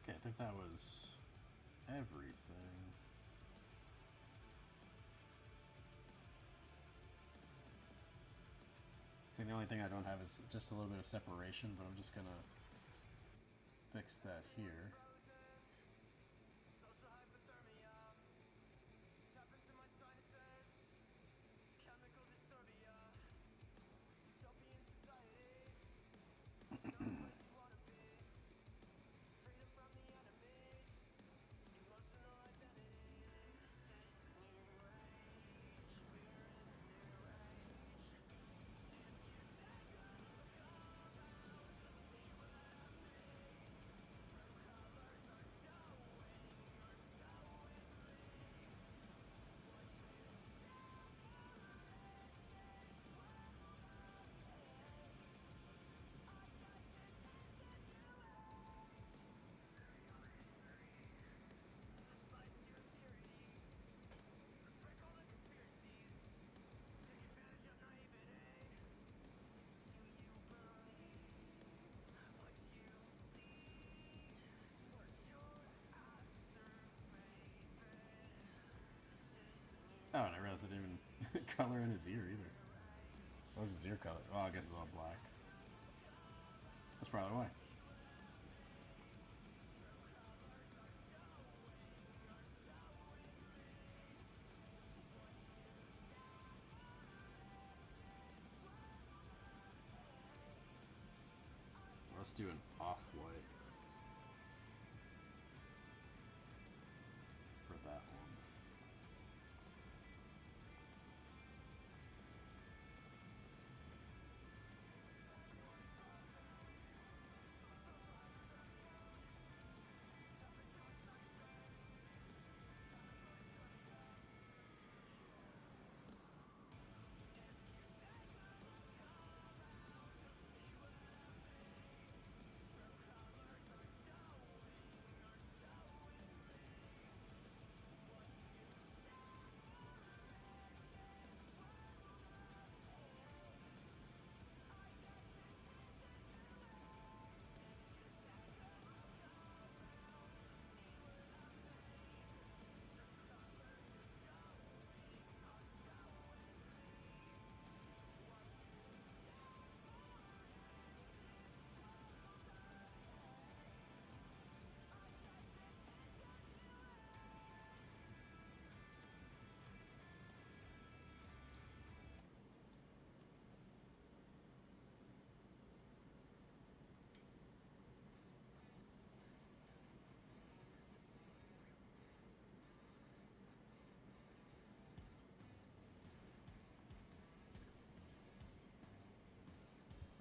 Okay, I think that was everything. I think the only thing I don't have is just a little bit of separation, but I'm just gonna fix that here. Oh, and I realized I didn't even color in his ear either. What was his ear color? Oh, I guess it's all black. That's probably why. Let's do an off-white for that one.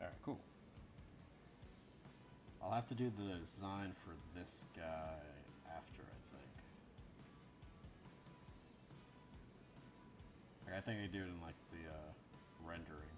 Alright, cool. I'll have to do the design for this guy after, I think. Like, I think I do it in like the rendering.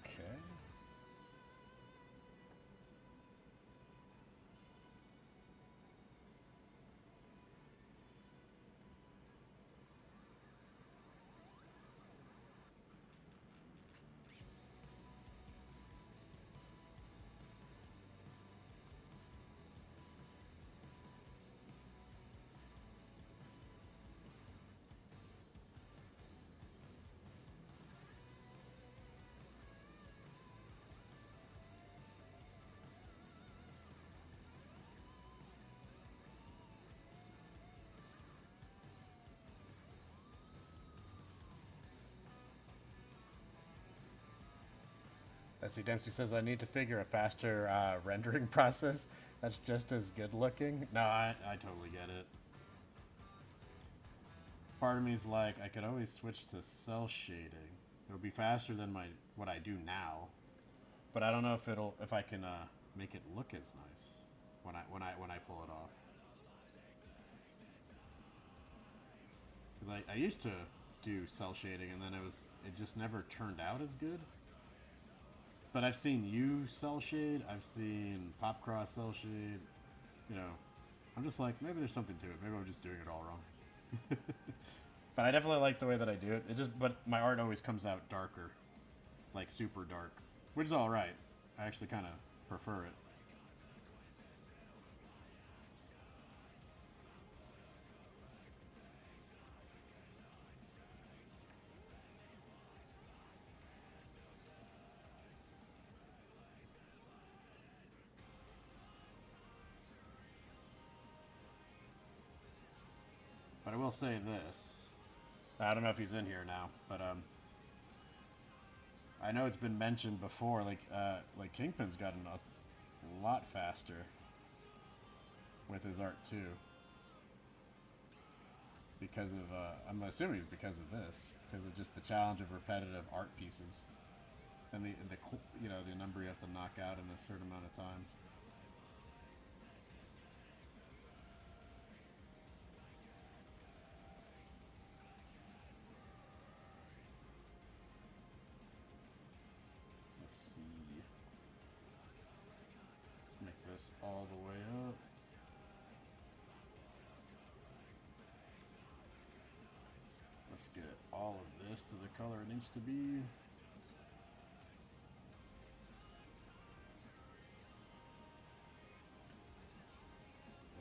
Okay. Betsy Dempsey says I need to figure a faster rendering process that's just as good looking. No, I totally get it. Part of me is like, I could always switch to cell shading. It would be faster than what I do now, but I don't know if I can make it look as nice when I pull it off. Because I used to do cell shading, and then it just never turned out as good. But I've seen you cell shade. I've seen Popcross cell shade. You know, I'm just like, maybe there's something to it. Maybe I'm just doing it all wrong. But I definitely like the way that I do it. But my art always comes out darker, like super dark, which is all right. I actually kind of prefer it. But I will say this. I don't know if he's in here now, but I know it's been mentioned before. Like Kingpin's gotten a lot faster with his art too, because of I'm assuming it's because of this, because of just the challenge of repetitive art pieces, and the the number you have to knock out in a certain amount of time. Let's see. Let's make this all the way up. Let's get all of this to the color it needs to be.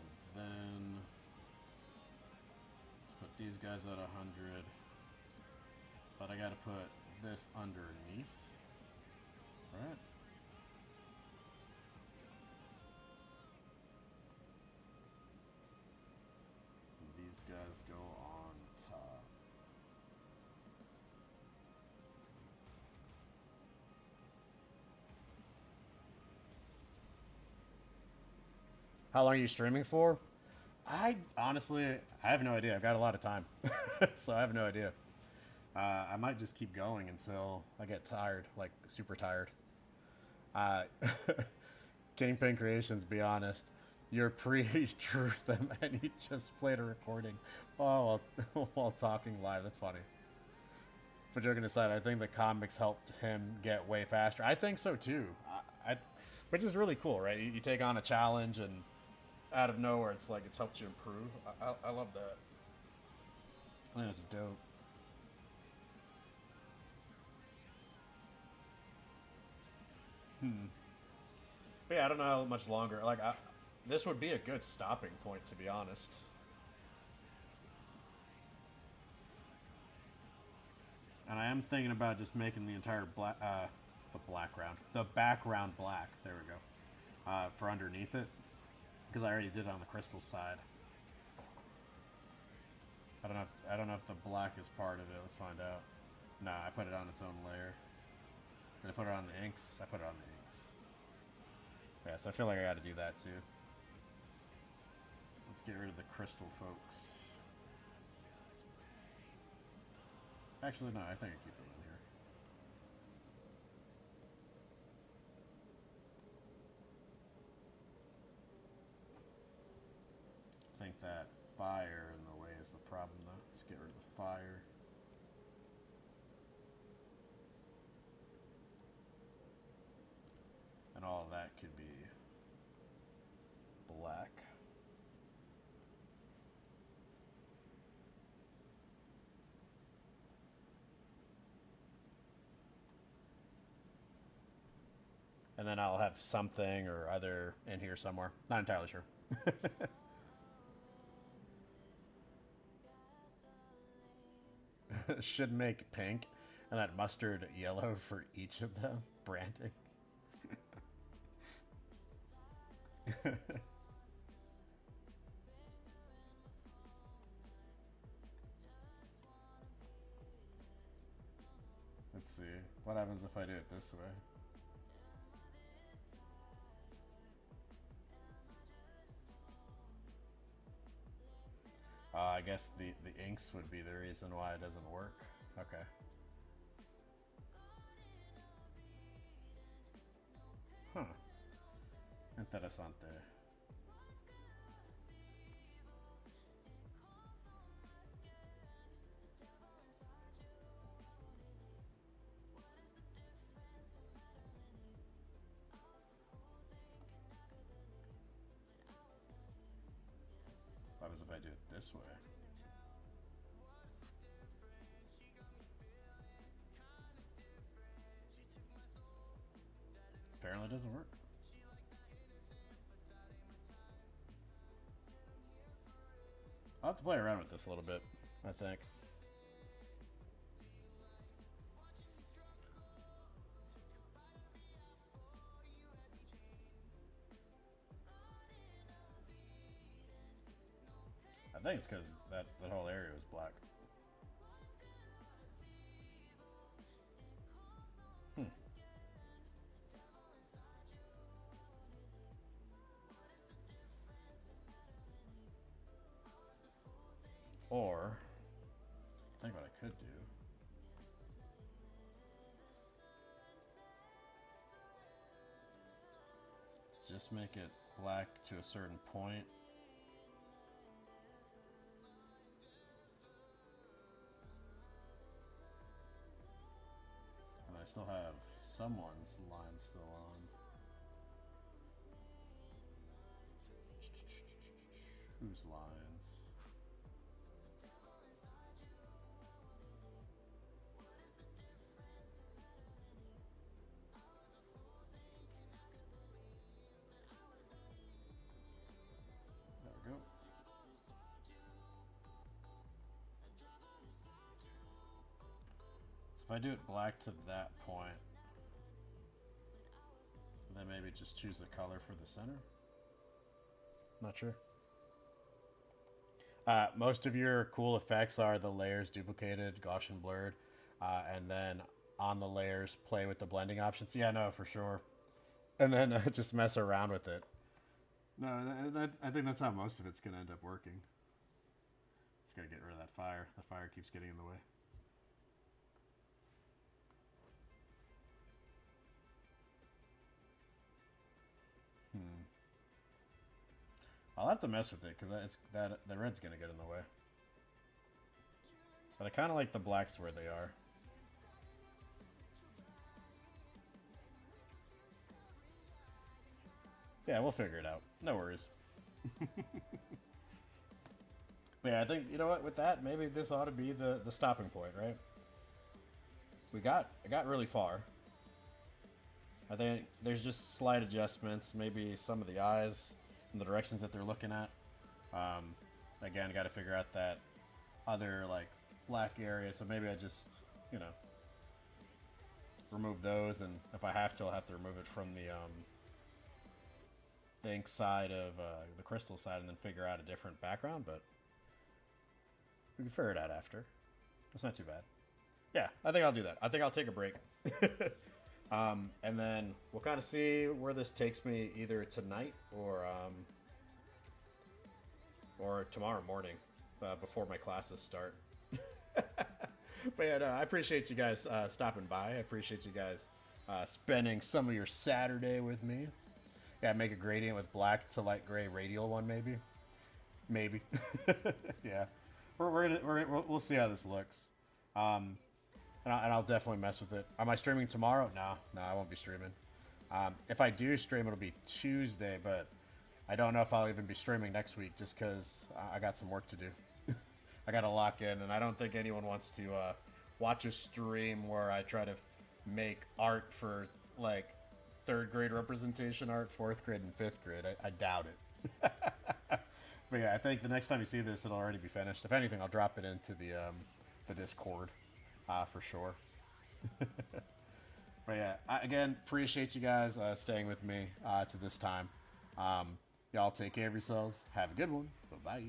And then put these guys at 100. But I gotta put this underneath. Right? And these guys go on top. How long are you streaming for? I honestly, I have no idea. I've got a lot of time, so I have no idea. I might just keep going until I get tired, like super tired. Uh, Kingpin Creations, be honest, you're pre-truth them, and he just played a recording while talking live. That's funny. For joking aside, I think the comics helped him get way faster. I think so too. Which is really cool, right? You take on a challenge and out of nowhere, it's like it's helped you improve. I love that. I think it's dope. But yeah, I don't know how much longer. This would be a good stopping point, to be honest. And I am thinking about just making the entire the background black. There we go. For underneath it, because I already did it on the crystal side. I don't know if the black is part of it. Let's find out. No, I put it on its own layer. Did I put it on the inks? I put it on the inks. Yeah, so I feel like I got to do that too. Let's get rid of the crystal, folks. Actually, no, I think I keep them in here. I think that fire in the way is the problem, though. Let's get rid of the fire. And all of that could be black. And then I'll have something or other in here somewhere. Not entirely sure. Should make pink and that mustard yellow for each of them. Branding. Let's see. What happens if I do it this way? I guess the inks would be the reason why it doesn't work. Okay. Huh. Interesante. What happens if I do it this way? Apparently it doesn't work. I'll have to play around with this a little bit, I think. I think it's because that whole area was black. Hmm. Or, I think what I could do. Just make it black to a certain point. And I still have someone's line still on. Whose lines? There we go. So if I do it black to that point, then maybe just choose a color for the center. Not sure. Most of your cool effects are the layers duplicated, Gaussian blurred, and then on the layers play with the blending options. Yeah, no, for sure. And then just mess around with it. No, I think that's how most of it's going to end up working. Just got to get rid of that fire. The fire keeps getting in the way. I'll have to mess with it because the red's going to get in the way. But I kind of like the blacks where they are. Yeah, we'll figure it out. No worries. But yeah, I think, you know what, with that, maybe this ought to be the stopping point, right? I got really far. I think there's just slight adjustments, maybe some of the eyes and the directions that they're looking at. Again, got to figure out that other, like, black area, so maybe I just, you know, remove those, and if I have to, I'll have to remove it from the ink side of the crystal side and then figure out a different background, but we can figure it out after. It's not too bad. Yeah, I think I'll do that. I think I'll take a break. And then we'll kind of see where this takes me either tonight or tomorrow morning before my classes start. But yeah, no, I appreciate you guys stopping by. I appreciate you guys spending some of your Saturday with me. Yeah, make a gradient with black to light gray radial one, maybe. Maybe. Yeah. We'll see how this looks. And I'll definitely mess with it. Am I streaming tomorrow? No, I won't be streaming. If I do stream, it'll be Tuesday, but I don't know if I'll even be streaming next week just because I got some work to do. I got to lock in, and I don't think anyone wants to watch a stream where I try to make art for, like, 3rd grade representation art, 4th grade, and 5th grade. I doubt it. But yeah, I think the next time you see this, it'll already be finished. If anything, I'll drop it into the Discord for sure. But yeah, again, appreciate you guys staying with me to this time. Y'all take care of yourselves. Have a good one. Bye-bye.